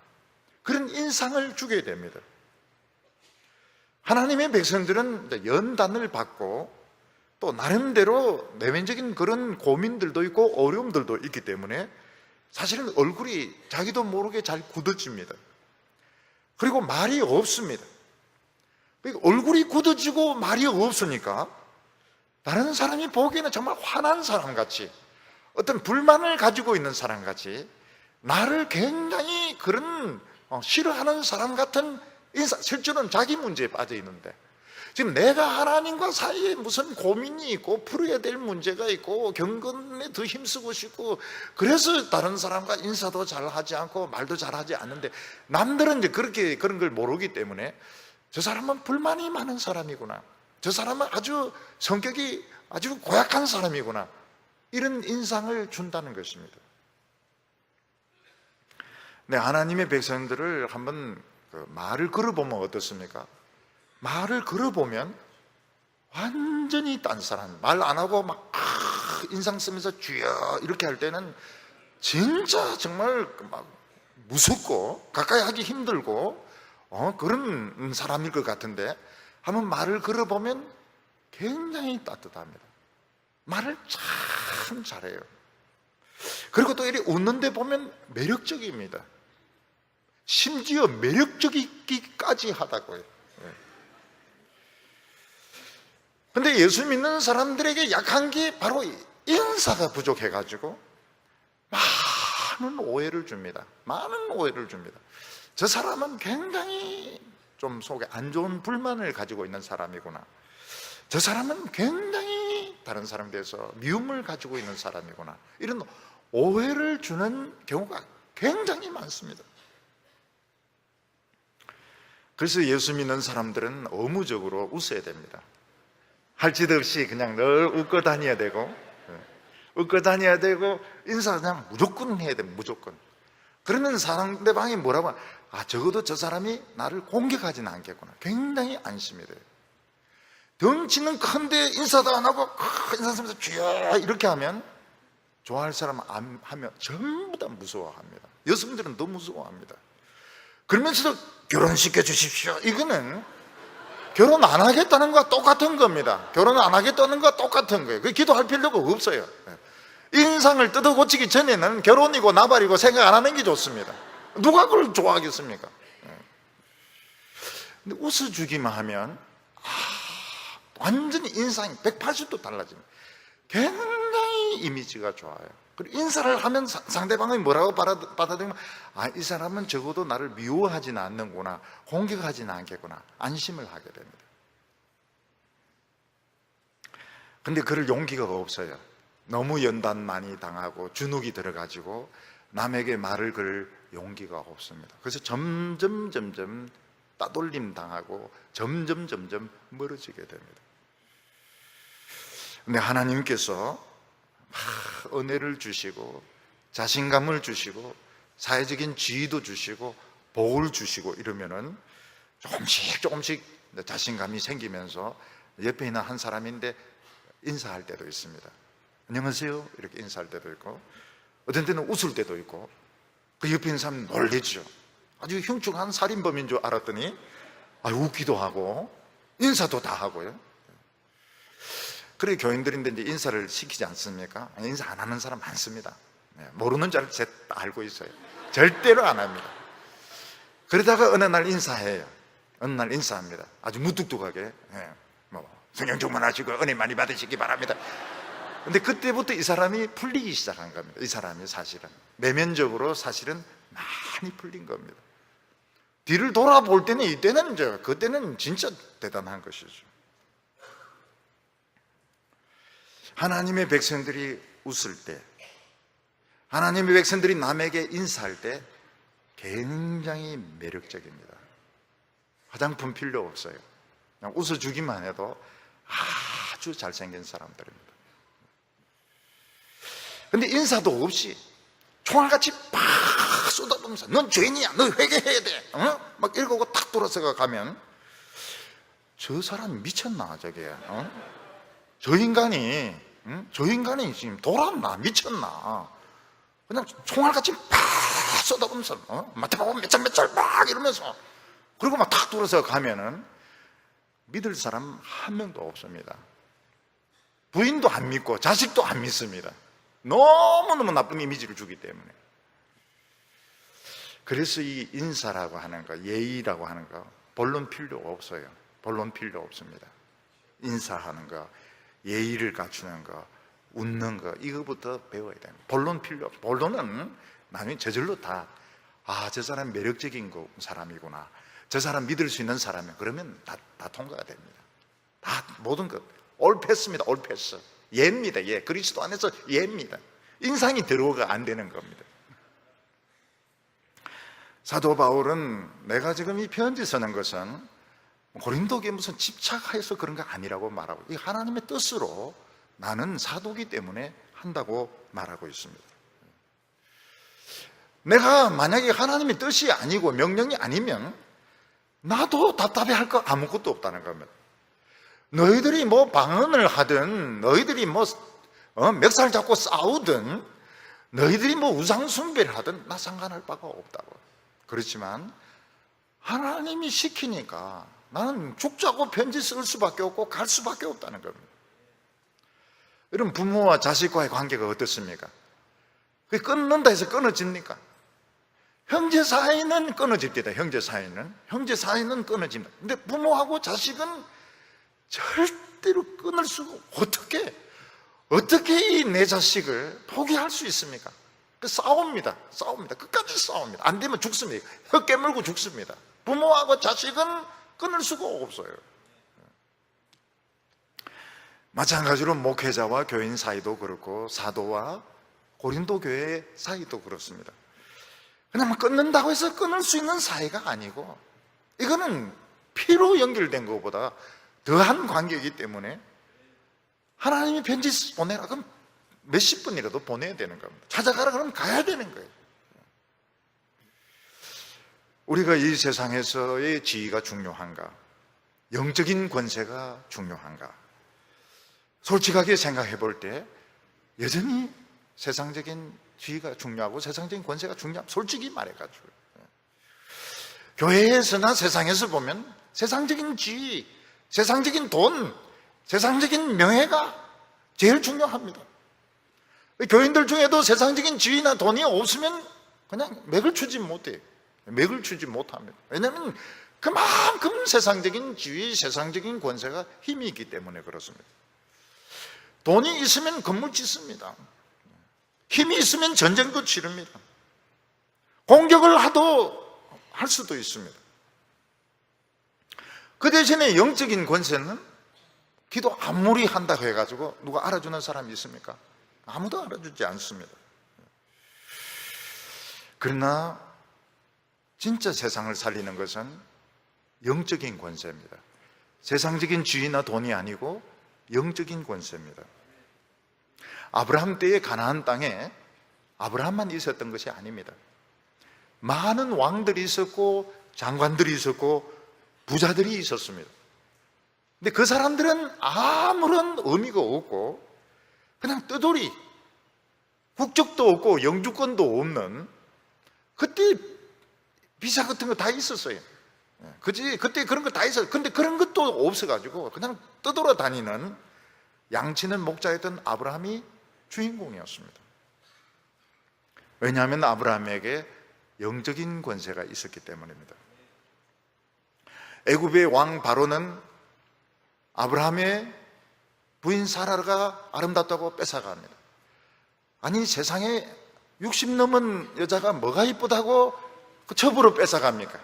그런 인상을 주게 됩니다. 하나님의 백성들은 연단을 받고 또 나름대로 내면적인 그런 고민들도 있고 어려움들도 있기 때문에 사실은 얼굴이 자기도 모르게 잘 굳어집니다. 그리고 말이 없습니다. 얼굴이 굳어지고 말이 없으니까 다른 사람이 보기에는 정말 화난 사람같이, 어떤 불만을 가지고 있는 사람같이, 나를 굉장히 그런 싫어하는 사람 같은 인사, 실제로는 자기 문제에 빠져 있는데 지금 내가 하나님과 사이에 무슨 고민이 있고 풀어야 될 문제가 있고 경건에 더 힘쓰고 싶고 그래서 다른 사람과 인사도 잘하지 않고 말도 잘하지 않는데 남들은 이제 그렇게 그런 걸 모르기 때문에 저 사람은 불만이 많은 사람이구나, 저 사람은 아주 성격이 아주 고약한 사람이구나, 이런 인상을 준다는 것입니다. 네, 하나님의 백성들을 한번 말을 걸어보면 어떻습니까? 말을 걸어보면 완전히 딴 사람, 말 안 하고 막 인상 쓰면서 주여 이렇게 할 때는 진짜 정말 막 무섭고 가까이 하기 힘들고 그런 사람일 것 같은데 한번 말을 걸어보면 굉장히 따뜻합니다. 말을 참 잘해요. 그리고 또 이렇게 웃는데 보면 매력적입니다. 심지어 매력적이기까지 하다고요. 근데 예수 믿는 사람들에게 약한 게 바로 인사가 부족해가지고 많은 오해를 줍니다. 많은 오해를 줍니다. 저 사람은 굉장히 좀 속에 안 좋은 불만을 가지고 있는 사람이구나, 저 사람은 굉장히 다른 사람에 대해서 미움을 가지고 있는 사람이구나, 이런 오해를 주는 경우가 굉장히 많습니다. 그래서 예수 믿는 사람들은 의무적으로 웃어야 됩니다. 할 짓 없이 그냥 늘 웃고 다녀야 되고, 인사 그냥 무조건 해야 됩니다. 무조건. 그러면 상대방이 뭐라고 하면 적어도 저 사람이 나를 공격하지는 않겠구나, 굉장히 안심이 돼요. 덩치는 큰데 인사도 안 하고 인사하면서 주여 이렇게 하면 좋아할 사람 안 하면 전부 다 무서워합니다. 여성들은 더 무서워합니다. 그러면서도 결혼시켜 주십시오, 이거는 결혼 안 하겠다는 거와 똑같은 겁니다. 결혼 안 하겠다는 거와 똑같은 거예요. 기도할 필요가 없어요. 인상을 뜯어 고치기 전에는 결혼이고 나발이고 생각 안 하는 게 좋습니다. 누가 그걸 좋아하겠습니까? 근데 웃어주기만 하면 완전히 인상이 180도 달라집니다. 굉장히 이미지가 좋아요. 그리고 인사를 하면 상대방이 뭐라고 받아들이면 이 사람은 적어도 나를 미워하지는 않는구나, 공격하지는 않겠구나, 안심을 하게 됩니다. 근데 그럴 용기가 없어요. 너무 연단 많이 당하고 주눅이 들어가지고 남에게 말을 걸 용기가 없습니다. 그래서 점점 따돌림 당하고 점점 멀어지게 됩니다. 근데 하나님께서 은혜를 주시고 자신감을 주시고 사회적인 지위도 주시고 복을 주시고 이러면은 조금씩 자신감이 생기면서 옆에 있는 한 사람인데 인사할 때도 있습니다. 안녕하세요 이렇게 인사할 때도 있고, 어떤 때는 웃을 때도 있고, 그 옆에 있는 사람은 놀랬죠. 아주 흉측한 살인범인 줄 알았더니 웃기도 하고 인사도 다 하고요. 그래 교인들인데 이제 인사를 시키지 않습니까? 인사 안 하는 사람 많습니다. 모르는 줄 알고 있어요. 절대로 안 합니다. 그러다가 어느 날 인사해요. 어느 날 인사합니다. 아주 무뚝뚝하게 성령 충만하시고 은혜 많이 받으시기 바랍니다. 근데 그때부터 이 사람이 풀리기 시작한 겁니다. 이 사람이 사실은 내면적으로 사실은 많이 풀린 겁니다. 뒤를 돌아볼 때는 이때는 그때는 진짜 대단한 것이죠. 하나님의 백성들이 웃을 때, 하나님의 백성들이 남에게 인사할 때 굉장히 매력적입니다. 화장품 필요 없어요. 그냥 웃어주기만 해도 아주 잘생긴 사람들입니다. 근데 인사도 없이 총알같이 팍 쏟아부으면서 넌 죄인이야, 너 회개해야 돼, 막 이러고 탁 돌아서 가면 저 사람 미쳤나 저게? 저 인간이 지금 돌았나 미쳤나? 그냥 총알같이 팍 쏟아부으면서 마태복음 몇절 막 이러면서, 그리고 막 탁 돌아서 가면은 믿을 사람 한 명도 없습니다. 부인도 안 믿고 자식도 안 믿습니다. 너무너무 나쁜 이미지를 주기 때문에. 그래서 이 인사라고 하는 거, 예의라고 하는 거 본론 필요 없어요. 본론 필요 없습니다. 인사하는 거, 예의를 갖추는 거, 웃는 거, 이거부터 배워야 됩니다. 본론 필요 없어요. 본론은 나중에 저절로 다 저 사람 매력적인 사람이구나, 저 사람 믿을 수 있는 사람이야, 그러면 다 통과가 됩니다. 다 모든 것 올 패스입니다. 올 패스. 예입니다. 예. 그리스도 안에서 예입니다. 인상이 들어오가 안 되는 겁니다. 사도 바울은 내가 지금 이 편지 쓰는 것은 고린도교에 무슨 집착해서 그런 거 아니라고 말하고, 이 하나님의 뜻으로 나는 사도기 때문에 한다고 말하고 있습니다. 내가 만약에 하나님의 뜻이 아니고 명령이 아니면 나도 답답해할 거 아무것도 없다는 겁니다. 너희들이 뭐 방언을 하든, 너희들이 뭐 멱살 잡고 싸우든, 너희들이 뭐 우상 숭배를 하든 나 상관할 바가 없다고. 그렇지만 하나님이 시키니까 나는 죽자고 편지 쓸 수밖에 없고 갈 수밖에 없다는 겁니다. 여러분, 부모와 자식과의 관계가 어떻습니까? 그게 끊는다 해서 끊어집니까? 형제 사이는 끊어집니다. 형제 사이는 끊어집니다. 근데 부모하고 자식은 절대로 끊을 수가, 어떻게 이 내 자식을 포기할 수 있습니까? 싸웁니다. 끝까지 싸웁니다. 안 되면 죽습니다. 혀 깨물고 죽습니다. 부모하고 자식은 끊을 수가 없어요. 마찬가지로 목회자와 교인 사이도 그렇고, 사도와 고린도 교회 사이도 그렇습니다. 그냥 끊는다고 해서 끊을 수 있는 사이가 아니고, 이거는 피로 연결된 것보다 더한 관계이기 때문에 하나님이 편지 보내라 그럼 몇십 분이라도 보내야 되는 겁니다. 찾아가라 그러면 가야 되는 거예요. 우리가 이 세상에서의 지위가 중요한가, 영적인 권세가 중요한가, 솔직하게 생각해 볼 때 여전히 세상적인 지위가 중요하고 세상적인 권세가 중요하고, 솔직히 말해가지고 교회에서나 세상에서 보면 세상적인 지위, 세상적인 돈, 세상적인 명예가 제일 중요합니다. 교인들 중에도 세상적인 지위나 돈이 없으면 그냥 맥을 추지 못해요. 맥을 추지 못합니다. 왜냐하면 그만큼 세상적인 지위, 세상적인 권세가 힘이 있기 때문에 그렇습니다. 돈이 있으면 건물 짓습니다. 힘이 있으면 전쟁도 치릅니다. 공격을 할 수도 있습니다. 그 대신에 영적인 권세는 기도 아무리 한다고 해가지고 누가 알아주는 사람이 있습니까? 아무도 알아주지 않습니다. 그러나 진짜 세상을 살리는 것은 영적인 권세입니다. 세상적인 지위나 돈이 아니고 영적인 권세입니다. 아브라함 때의 가나안 땅에 아브라함만 있었던 것이 아닙니다. 많은 왕들이 있었고 장관들이 있었고 부자들이 있었습니다. 근데 그 사람들은 아무런 의미가 없고 그냥 뜨돌이, 국적도 없고 영주권도 없는, 그때 비자 같은 거 다 있었어요. 그때 그런 거 다 있어요. 근데 그런 것도 없어가지고 그냥 떠돌아 다니는 양치는 목자였던 아브라함이 주인공이었습니다. 왜냐하면 아브라함에게 영적인 권세가 있었기 때문입니다. 애굽의 왕 바로는 아브라함의 부인 사라가 아름답다고 뺏어갑니다. 아니, 세상에 60 넘은 여자가 뭐가 이쁘다고 그 첩으로 뺏어갑니까?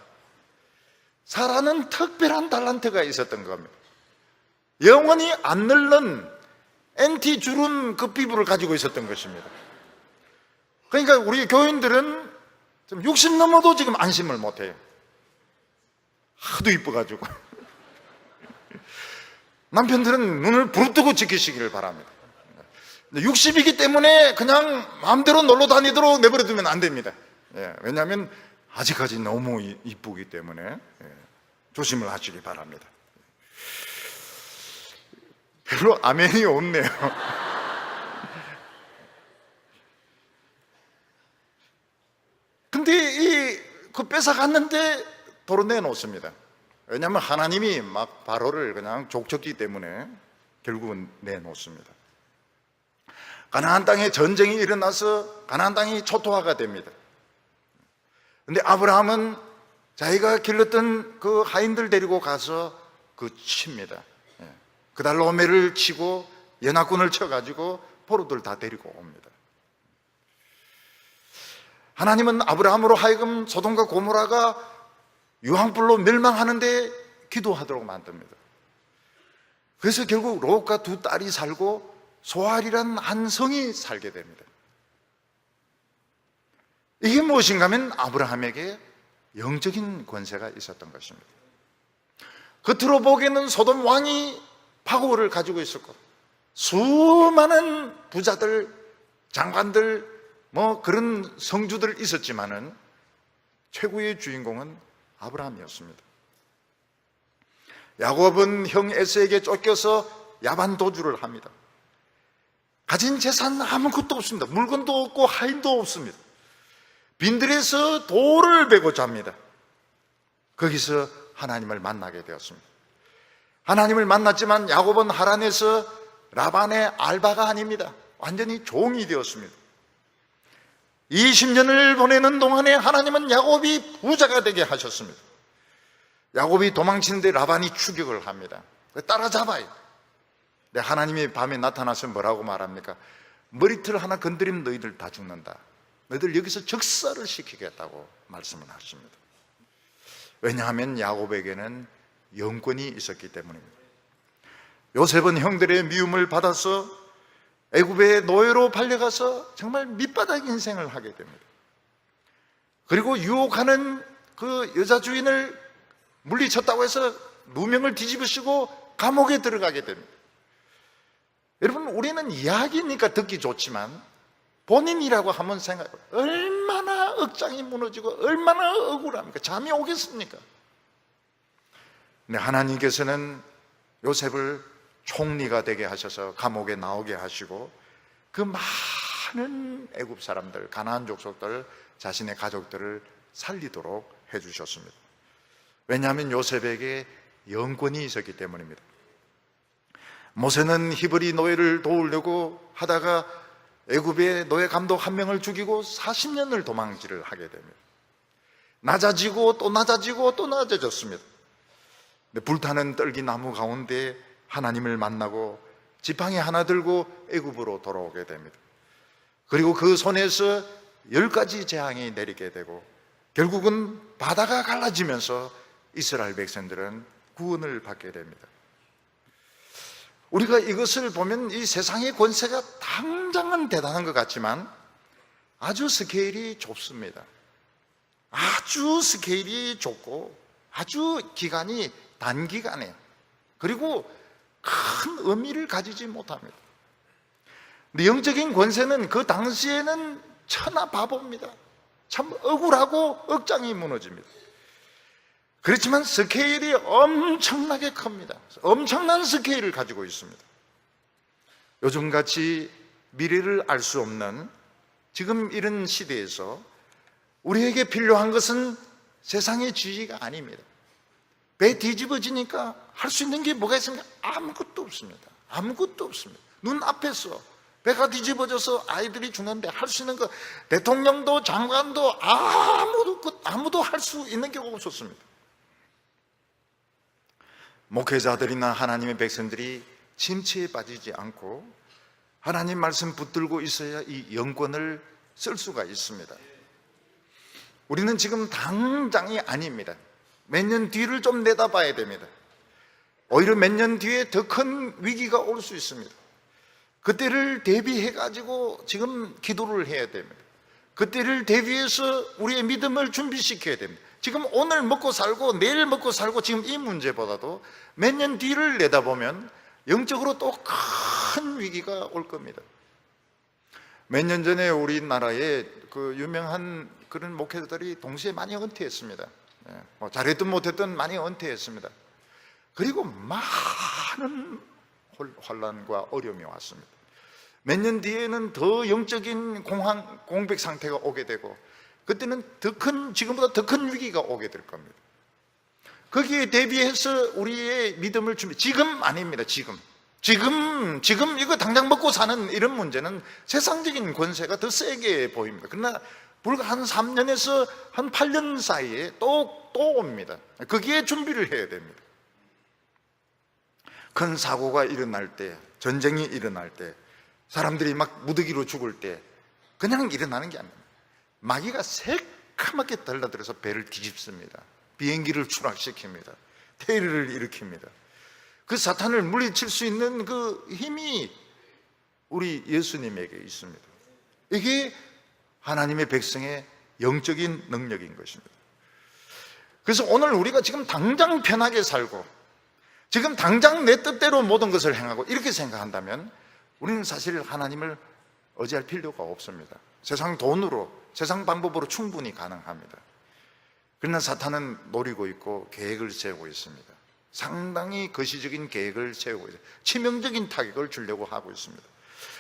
사라는 특별한 달란트가 있었던 겁니다. 영원히 안 늙는 엔티 주름 그 피부를 가지고 있었던 것입니다. 그러니까 우리 교인들은 60 넘어도 지금 안심을 못해요. 하도 이뻐가지고. 남편들은 눈을 부릅뜨고 지키시기를 바랍니다. 60이기 때문에 그냥 마음대로 놀러 다니도록 내버려두면 안 됩니다. 왜냐하면 아직까지 너무 이쁘기 때문에 조심을 하시기 바랍니다. 별로 아멘이 없네요. 근데 그 뺏어갔는데 도로 내놓습니다. 왜냐하면 하나님이 막 바로를 그냥 족쳤기 때문에 결국은 내놓습니다. 가나안 땅에 전쟁이 일어나서 가나안 땅이 초토화가 됩니다. 근데 아브라함은 자기가 길렀던 그 하인들 데리고 가서 칩니다. 그달로메를 치고 연합군을 쳐가지고 포로들 다 데리고 옵니다. 하나님은 아브라함으로 하여금 소돔과 고모라가 유황불로 멸망하는데 기도하도록 만듭니다. 그래서 결국 롯과 두 딸이 살고 소알이란 한 성이 살게 됩니다. 이게 무엇인가 하면 아브라함에게 영적인 권세가 있었던 것입니다. 겉으로 보기에는 소돔 왕이 파고를 가지고 있었고 수많은 부자들, 장관들, 그런 성주들 있었지만은 최고의 주인공은 아브라함이었습니다. 야곱은 형 에서에게 쫓겨서 야반 도주를 합니다. 가진 재산 아무것도 없습니다. 물건도 없고 하인도 없습니다. 빈들에서 돌을 베고 잡니다. 거기서 하나님을 만나게 되었습니다. 하나님을 만났지만 야곱은 하란에서 라반의 알바가 아닙니다. 완전히 종이 되었습니다. 20년을 보내는 동안에 하나님은 야곱이 부자가 되게 하셨습니다. 야곱이 도망치는데 라반이 추격을 합니다. 따라잡아요. 근데 하나님이 밤에 나타나서 뭐라고 말합니까? 머리털 하나 건드리면 너희들 다 죽는다. 너희들 여기서 적사를 시키겠다고 말씀을 하십니다. 왜냐하면 야곱에게는 영권이 있었기 때문입니다. 요셉은 형들의 미움을 받아서 애굽의 노예로 팔려가서 정말 밑바닥 인생을 하게 됩니다. 그리고 유혹하는 그 여자 주인을 물리쳤다고 해서 누명을 뒤집으시고 감옥에 들어가게 됩니다. 여러분, 우리는 이야기니까 듣기 좋지만 본인이라고 한번 생각해 보세요. 얼마나 억장이 무너지고 얼마나 억울합니까? 잠이 오겠습니까? 근데 하나님께서는 요셉을 총리가 되게 하셔서 감옥에 나오게 하시고 그 많은 애굽 사람들, 가나안 족속들, 자신의 가족들을 살리도록 해주셨습니다. 왜냐하면 요셉에게 영권이 있었기 때문입니다. 모세는 히브리 노예를 도우려고 하다가 애굽의 노예 감독 한 명을 죽이고 40년을 도망질을 하게 됩니다. 낮아지고 또 낮아지고 또 낮아졌습니다. 불타는 떨기나무 가운데 하나님을 만나고 지팡이 하나 들고 애굽으로 돌아오게 됩니다. 그리고 그 손에서 10가지 재앙이 내리게 되고 결국은 바다가 갈라지면서 이스라엘 백성들은 구원을 받게 됩니다. 우리가 이것을 보면 이 세상의 권세가 당장은 대단한 것 같지만 아주 스케일이 좁습니다. 아주 스케일이 좁고 아주 기간이 단기간에, 그리고 큰 의미를 가지지 못합니다. 근데 영적인 권세는 그 당시에는 천하바보입니다. 참 억울하고 억장이 무너집니다. 그렇지만 스케일이 엄청나게 큽니다. 엄청난 스케일을 가지고 있습니다. 요즘같이 미래를 알 수 없는 지금 이런 시대에서 우리에게 필요한 것은 세상의 지혜가 아닙니다. 배 뒤집어지니까 할 수 있는 게 뭐가 있습니까? 아무것도 없습니다. 아무것도 없습니다. 눈앞에서 배가 뒤집어져서 아이들이 죽는데 할 수 있는 거, 대통령도 장관도 아무도 할 수 있는 게 없었습니다. 목회자들이나 하나님의 백성들이 침체에 빠지지 않고 하나님 말씀 붙들고 있어야 이 영권을 쓸 수가 있습니다. 우리는 지금 당장이 아닙니다. 몇 년 뒤를 좀 내다봐야 됩니다. 오히려 몇 년 뒤에 더 큰 위기가 올 수 있습니다. 그때를 대비해가지고 지금 기도를 해야 됩니다. 그때를 대비해서 우리의 믿음을 준비시켜야 됩니다. 지금 오늘 먹고 살고 내일 먹고 살고 지금 이 문제보다도 몇 년 뒤를 내다보면 영적으로 또 큰 위기가 올 겁니다. 몇 년 전에 우리나라에 그 유명한 그런 목회자들이 동시에 많이 은퇴했습니다. 잘했든 못했든 많이 은퇴했습니다. 그리고 많은 환난과 어려움이 왔습니다. 몇 년 뒤에는 더 영적인 공백 상태가 오게 되고, 그때는 지금보다 더 큰 위기가 오게 될 겁니다. 거기에 대비해서 우리의 믿음을 지금 아닙니다. 지금 이거 당장 먹고 사는 이런 문제는 세상적인 권세가 더 세게 보입니다. 그러나 불과 한 3년에서 한 8년 사이에 또 옵니다. 거기에 준비를 해야 됩니다. 큰 사고가 일어날 때, 전쟁이 일어날 때, 사람들이 막 무더기로 죽을 때 그냥 일어나는 게 아닙니다. 마귀가 새카맣게 달라들어서 배를 뒤집습니다. 비행기를 추락시킵니다. 테러를 일으킵니다. 그 사탄을 물리칠 수 있는 그 힘이 우리 예수님에게 있습니다. 이게 하나님의 백성의 영적인 능력인 것입니다. 그래서 오늘 우리가 지금 당장 편하게 살고 지금 당장 내 뜻대로 모든 것을 행하고 이렇게 생각한다면 우리는 사실 하나님을 의지할 필요가 없습니다. 세상 돈으로, 세상 방법으로 충분히 가능합니다. 그러나 사탄은 노리고 있고 계획을 세우고 있습니다. 상당히 거시적인 계획을 세우고 있어요. 치명적인 타격을 주려고 하고 있습니다.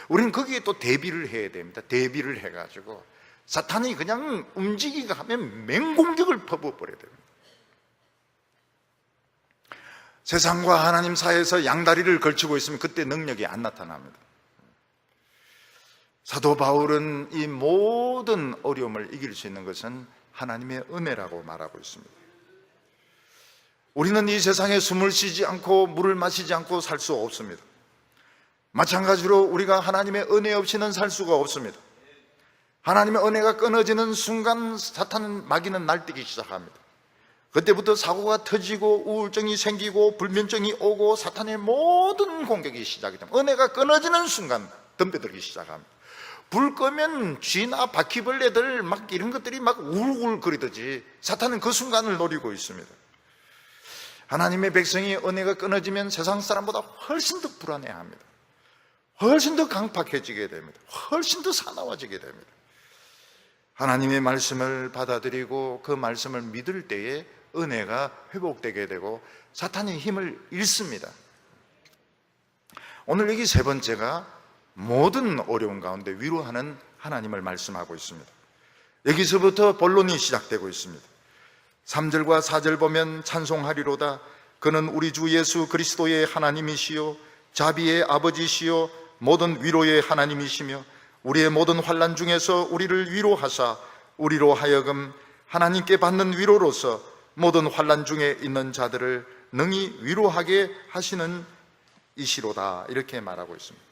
우리는 거기에 또 대비를 해야 됩니다. 대비를 해가지고 사탄이 그냥 움직이가 하면 맹공격을 퍼부어버려야 됩니다. 세상과 하나님 사이에서 양다리를 걸치고 있으면 그때 능력이 안 나타납니다. 사도 바울은 이 모든 어려움을 이길 수 있는 것은 하나님의 은혜라고 말하고 있습니다. 우리는 이 세상에 숨을 쉬지 않고 물을 마시지 않고 살 수 없습니다. 마찬가지로 우리가 하나님의 은혜 없이는 살 수가 없습니다. 하나님의 은혜가 끊어지는 순간 사탄은, 마귀는 날뛰기 시작합니다. 그때부터 사고가 터지고 우울증이 생기고 불면증이 오고 사탄의 모든 공격이 시작이 됩니다. 은혜가 끊어지는 순간 덤벼들기 시작합니다. 불 끄면 쥐나 바퀴벌레들 막 이런 것들이 막 울울거리듯이 사탄은 그 순간을 노리고 있습니다. 하나님의 백성이 은혜가 끊어지면 세상 사람보다 훨씬 더 불안해합니다. 훨씬 더 강팍해지게 됩니다. 훨씬 더 사나워지게 됩니다. 하나님의 말씀을 받아들이고 그 말씀을 믿을 때에 은혜가 회복되게 되고 사탄의 힘을 잃습니다. 오늘 여기 세 번째가 모든 어려움 가운데 위로하는 하나님을 말씀하고 있습니다. 여기서부터 본론이 시작되고 있습니다. 3절과 4절 보면 찬송하리로다. 그는 우리 주 예수 그리스도의 하나님이시요 자비의 아버지시요 모든 위로의 하나님이시며 우리의 모든 환난 중에서 우리를 위로하사 우리로 하여금 하나님께 받는 위로로서 모든 환난 중에 있는 자들을 능히 위로하게 하시는 이시로다. 이렇게 말하고 있습니다.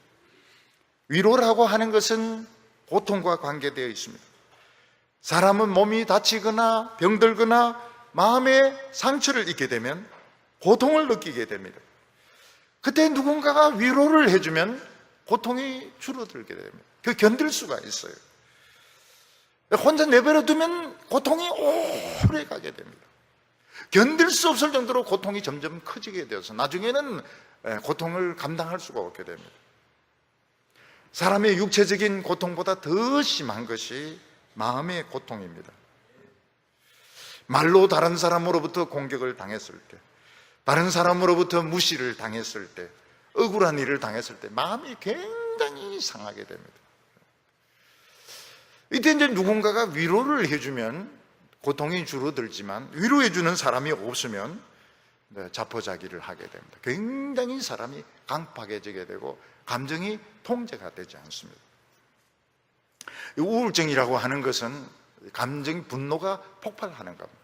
위로라고 하는 것은 고통과 관계되어 있습니다. 사람은 몸이 다치거나 병들거나 마음의 상처를 입게 되면 고통을 느끼게 됩니다. 그때 누군가가 위로를 해주면 고통이 줄어들게 됩니다. 그 견딜 수가 있어요. 혼자 내버려 두면 고통이 오래 가게 됩니다. 견딜 수 없을 정도로 고통이 점점 커지게 되어서 나중에는 고통을 감당할 수가 없게 됩니다. 사람의 육체적인 고통보다 더 심한 것이 마음의 고통입니다. 말로 다른 사람으로부터 공격을 당했을 때, 다른 사람으로부터 무시를 당했을 때, 억울한 일을 당했을 때 마음이 굉장히 상하게 됩니다. 이때 이제 누군가가 위로를 해주면 고통이 줄어들지만 위로해주는 사람이 없으면 자포자기를 하게 됩니다. 굉장히 사람이 강팍해지게 되고 감정이 통제가 되지 않습니다. 우울증이라고 하는 것은 감정, 분노가 폭발하는 겁니다.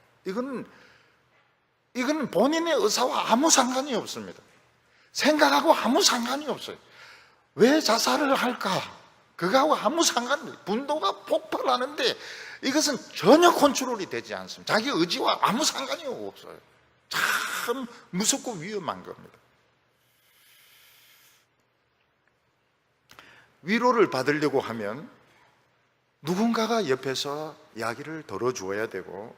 이건 본인의 의사와 아무 상관이 없습니다. 생각하고 아무 상관이 없어요. 왜 자살을 할까? 그거하고 아무 상관이 없어요. 분노가 폭발하는데 이것은 전혀 컨트롤이 되지 않습니다. 자기 의지와 아무 상관이 없어요. 참 무섭고 위험한 겁니다. 위로를 받으려고 하면 누군가가 옆에서 이야기를 들어주어야 되고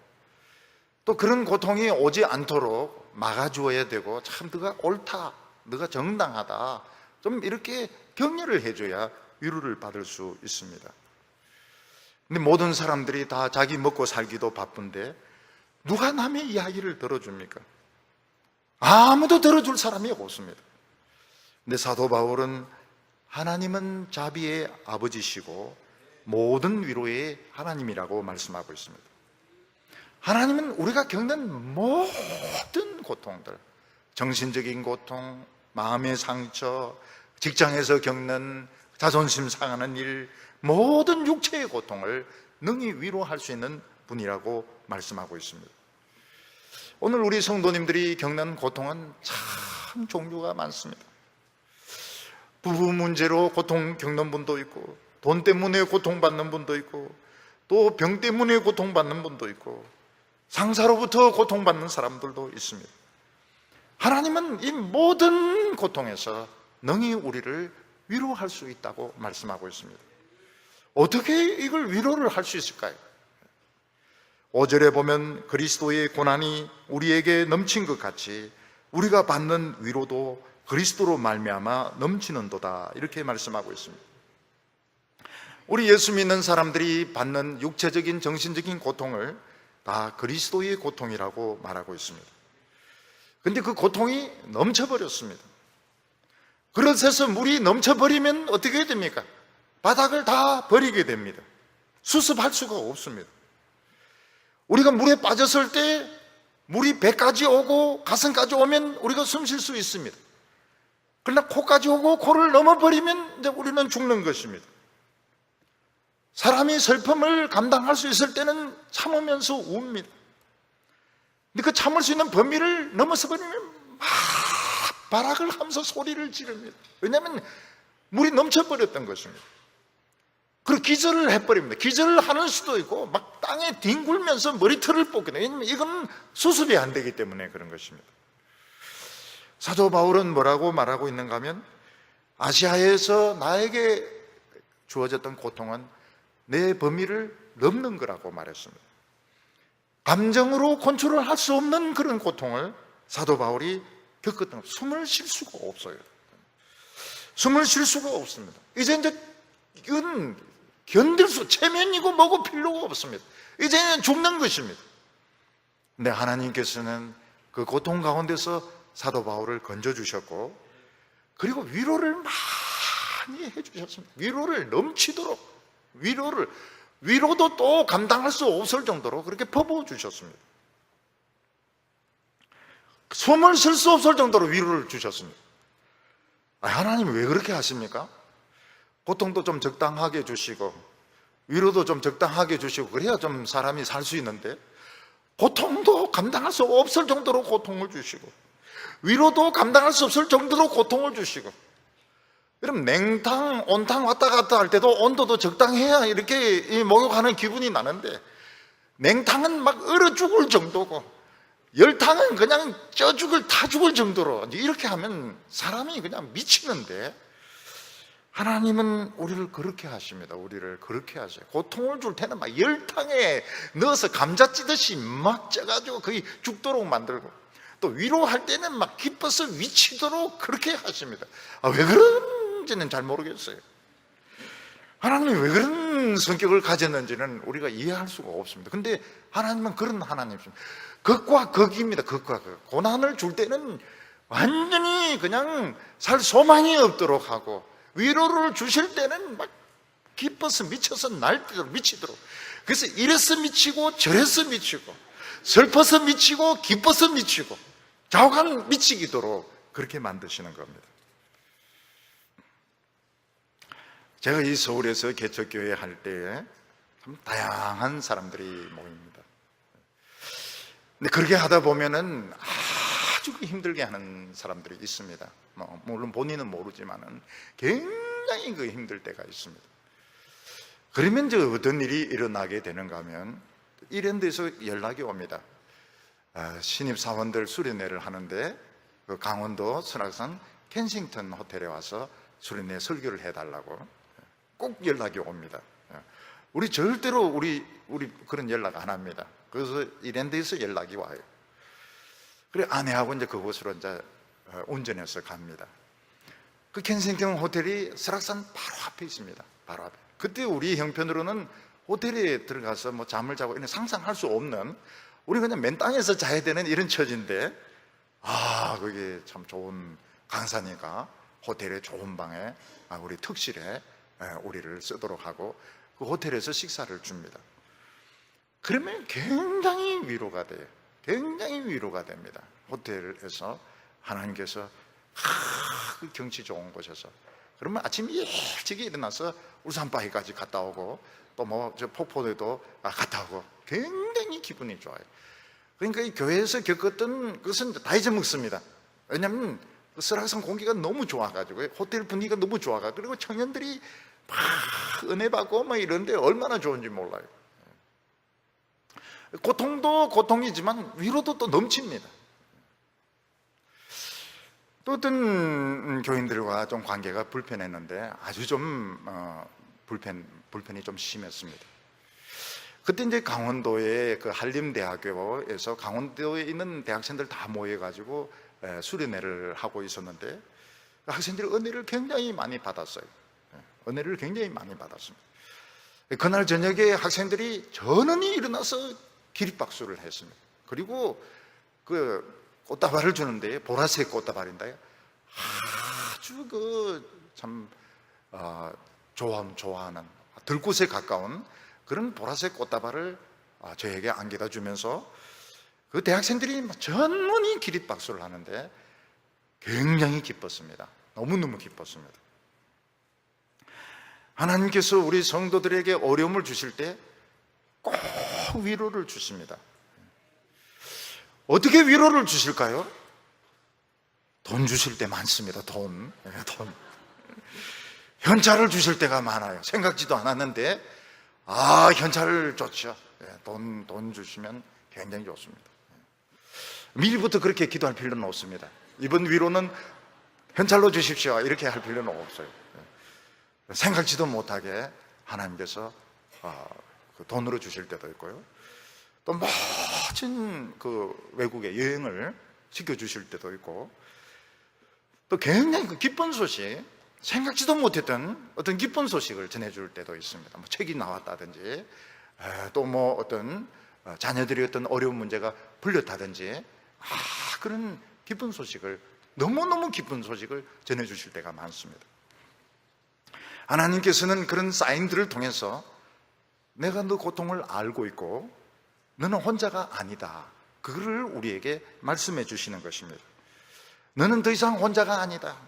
또 그런 고통이 오지 않도록 막아주어야 되고 참 너가 옳다, 너가 정당하다 좀 이렇게 격려를 해줘야 위로를 받을 수 있습니다. 근데 모든 사람들이 다 자기 먹고 살기도 바쁜데 누가 남의 이야기를 들어줍니까? 아무도 들어줄 사람이 없습니다. 근데 사도 바울은 하나님은 자비의 아버지시고 모든 위로의 하나님이라고 말씀하고 있습니다. 하나님은 우리가 겪는 모든 고통들, 정신적인 고통, 마음의 상처, 직장에서 겪는 자존심 상하는 일, 모든 육체의 고통을 능히 위로할 수 있는 분이라고 말씀하고 있습니다. 오늘 우리 성도님들이 겪는 고통은 참 종류가 많습니다. 부부 문제로 고통 겪는 분도 있고, 돈 때문에 고통받는 분도 있고, 또 병 때문에 고통받는 분도 있고, 상사로부터 고통받는 사람들도 있습니다. 하나님은 이 모든 고통에서 능히 우리를 위로할 수 있다고 말씀하고 있습니다. 어떻게 이걸 위로를 할 수 있을까요? 5절에 보면 그리스도의 고난이 우리에게 넘친 것 같이 우리가 받는 위로도 그리스도로 말미암아 넘치는도다, 이렇게 말씀하고 있습니다. 우리 예수 믿는 사람들이 받는 육체적인 정신적인 고통을 다 그리스도의 고통이라고 말하고 있습니다. 그런데 그 고통이 넘쳐버렸습니다. 그릇에서 물이 넘쳐버리면 어떻게 됩니까? 바닥을 다 버리게 됩니다. 수습할 수가 없습니다. 우리가 물에 빠졌을 때 물이 배까지 오고 가슴까지 오면 우리가 숨 쉴 수 있습니다. 그러나 코까지 오고 코를 넘어버리면 이제 우리는 죽는 것입니다. 사람이 슬픔을 감당할 수 있을 때는 참으면서 웁니다. 근데 그 참을 수 있는 범위를 넘어서 버리면 막 발악을 하면서 소리를 지릅니다. 왜냐하면 물이 넘쳐버렸던 것입니다. 그리고 기절을 해버립니다. 기절을 하는 수도 있고 막 땅에 뒹굴면서 머리털을 뽑거든요. 왜냐하면 이건 수습이 안 되기 때문에 그런 것입니다. 사도 바울은 뭐라고 말하고 있는가 하면 아시아에서 나에게 주어졌던 고통은 내 범위를 넘는 거라고 말했습니다. 감정으로 컨트롤할 수 없는 그런 고통을 사도 바울이 겪었던, 숨을 쉴 수가 없어요. 숨을 쉴 수가 없습니다. 이제 이건 견딜 수, 체면이고 뭐고 필요가 없습니다. 이제는 죽는 것입니다. 근데 하나님께서는 그 고통 가운데서 사도 바울을 건져주셨고, 그리고 위로를 많이 해주셨습니다. 위로를 넘치도록, 위로도 또 감당할 수 없을 정도로 그렇게 퍼부어 주셨습니다. 숨을 쉴 수 없을 정도로 위로를 주셨습니다. 하나님 왜 그렇게 하십니까? 고통도 좀 적당하게 주시고 위로도 좀 적당하게 주시고 그래야 좀 사람이 살 수 있는데, 고통도 감당할 수 없을 정도로 고통을 주시고 위로도 감당할 수 없을 정도로 고통을 주시고, 그럼 냉탕, 온탕 왔다 갔다 할 때도 온도도 적당해야 이렇게 목욕하는 기분이 나는데, 냉탕은 막 얼어 죽을 정도고 열탕은 그냥 쪄 죽을 타 죽을 정도로 이렇게 하면 사람이 그냥 미치는데, 하나님은 우리를 그렇게 하십니다. 우리를 그렇게 하세요. 고통을 줄 때는 막 열탕에 넣어서 감자 찌듯이 막 쪄가지고 거의 죽도록 만들고, 또 위로할 때는 막 기뻐서 미치도록 그렇게 하십니다. 왜 그런지는 잘 모르겠어요. 하나님이 왜 그런 성격을 가졌는지는 우리가 이해할 수가 없습니다. 근데 하나님은 그런 하나님이십니다. 극과 극입니다. 극과 극. 고난을 줄 때는 완전히 그냥 살 소망이 없도록 하고, 위로를 주실 때는 막 기뻐서 미쳐서 날뛰도록 미치도록, 그래서 이래서 미치고 저래서 미치고, 슬퍼서 미치고 기뻐서 미치고, 좌우간 미치기도록 그렇게 만드시는 겁니다. 제가 이 서울에서 개척교회 할 때에 참 다양한 사람들이 모입니다. 근데 그렇게 하다 보면은 아주 힘들게 하는 사람들이 있습니다. 물론 본인은 모르지만은 굉장히 힘들 때가 있습니다. 그러면 이제 어떤 일이 일어나게 되는가 하면, 이런 데서 연락이 옵니다. 신입사원들 수련회를 하는데 그 강원도 설악산 켄싱턴 호텔에 와서 수련회 설교를 해달라고 꼭 연락이 옵니다. 우리 절대로 우리 그런 연락 안 합니다. 그래서 이런 데서 연락이 와요. 그래, 아내하고 이제 그곳으로 이제 운전해서 갑니다. 그 켄싱턴 호텔이 설악산 바로 앞에 있습니다. 바로 앞에. 그때 우리 형편으로는 호텔에 들어가서 뭐 잠을 자고 이런 상상할 수 없는, 우리 그냥 맨 땅에서 자야 되는 이런 처지인데, 그게 참 좋은 강사니까 호텔의 좋은 방에, 우리 특실에 우리를 쓰도록 하고 그 호텔에서 식사를 줍니다. 그러면 굉장히 위로가 돼요. 굉장히 위로가 됩니다. 호텔에서 하나님께서 그 경치 좋은 곳에서, 그러면 아침 일찍 일어나서 울산바위까지 갔다 오고, 또 뭐 저 폭포에도 갔다 오고, 굉장히 기분이 좋아요. 그러니까 이 교회에서 겪었던 것은 다 잊어먹습니다. 왜냐하면 그 설악산 공기가 너무 좋아가지고, 호텔 분위기가 너무 좋아가지고, 그리고 청년들이 막 은혜 받고 막 이런데 얼마나 좋은지 몰라요. 고통도 고통이지만 위로도 또 넘칩니다. 또 어떤 교인들과 좀 관계가 불편했는데, 아주 좀 불편이 좀 심했습니다. 그때 이제 강원도의 그 한림대학교에서 강원도에 있는 대학생들 다 모여가지고 수련회를 하고 있었는데, 학생들이 은혜를 굉장히 많이 받았어요. 은혜를 굉장히 많이 받았습니다. 그날 저녁에 학생들이 전원이 일어나서 기립박수를 했습니다. 그리고 그 꽃다발을 주는데, 보라색 꽃다발인데 아주 참 좋아하는, 들꽃에 가까운 그런 보라색 꽃다발을 저에게 안겨다 주면서 그 대학생들이 전문이 기립박수를 하는데 굉장히 기뻤습니다. 너무너무 기뻤습니다. 하나님께서 우리 성도들에게 어려움을 주실 때 꼭 위로를 주십니다. 어떻게 위로를 주실까요? 돈 주실 때 많습니다. 돈. 현찰을 주실 때가 많아요. 생각지도 않았는데 현찰을 줬죠. 돈 주시면 굉장히 좋습니다. 미리부터 그렇게 기도할 필요는 없습니다. 이번 위로는 현찰로 주십시오 이렇게 할 필요는 없어요. 생각지도 못하게 하나님께서 그 돈으로 주실 때도 있고요, 또 멋진 그 외국에 여행을 시켜주실 때도 있고, 또 굉장히 그 기쁜 소식, 생각지도 못했던 어떤 기쁜 소식을 전해줄 때도 있습니다. 뭐 책이 나왔다든지, 또 뭐 어떤 자녀들이 어떤 어려운 문제가 풀렸다든지, 그런 기쁜 소식을, 너무너무 기쁜 소식을 전해주실 때가 많습니다. 하나님께서는 그런 사인들을 통해서 내가 너 고통을 알고 있고 너는 혼자가 아니다, 그거를 우리에게 말씀해 주시는 것입니다. 너는 더 이상 혼자가 아니다.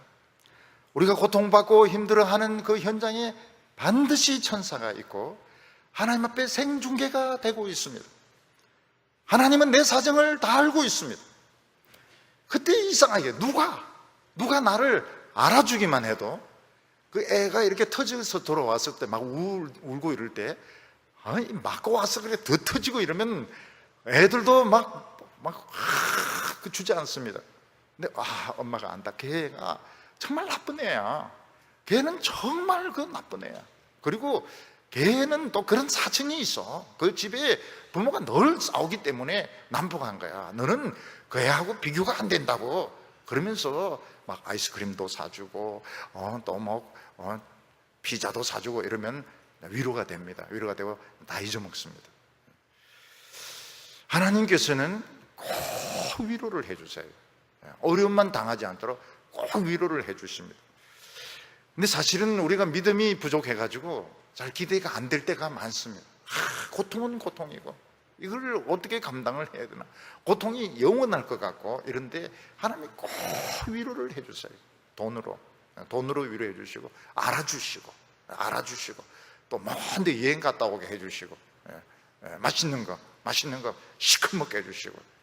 우리가 고통받고 힘들어하는 그 현장에 반드시 천사가 있고 하나님 앞에 생중계가 되고 있습니다. 하나님은 내 사정을 다 알고 있습니다. 그때 이상하게 누가 나를 알아주기만 해도, 그 애가 이렇게 터져서 돌아왔을 때 막 울고 이럴 때, 맞고 와서 그래 더 터지고 이러면 애들도 주지 않습니다. 근데 엄마가 안다, 걔가 정말 나쁜 애야, 걔는 정말 그 나쁜 애야. 그리고 걔는 또 그런 사정이 있어. 그 집에 부모가 늘 싸우기 때문에 난폭한 거야. 너는 그 애하고 비교가 안 된다고. 그러면서 막 아이스크림도 사주고 또 뭐 피자도 사주고 이러면 위로가 됩니다. 위로가 되고 다 잊어먹습니다. 하나님께서는 꼭 위로를 해주세요. 어려움만 당하지 않도록 꼭 위로를 해주십니다. 근데 사실은 우리가 믿음이 부족해가지고 잘 기대가 안 될 때가 많습니다. 고통은 고통이고 이걸 어떻게 감당을 해야 되나, 고통이 영원할 것 같고 이런데 하나님이 꼭 위로를 해주세요. 돈으로 위로해 주시고 알아주시고 또 먼데 여행 갔다 오게 해주시고 맛있는 거 시큼 먹게 해주시고.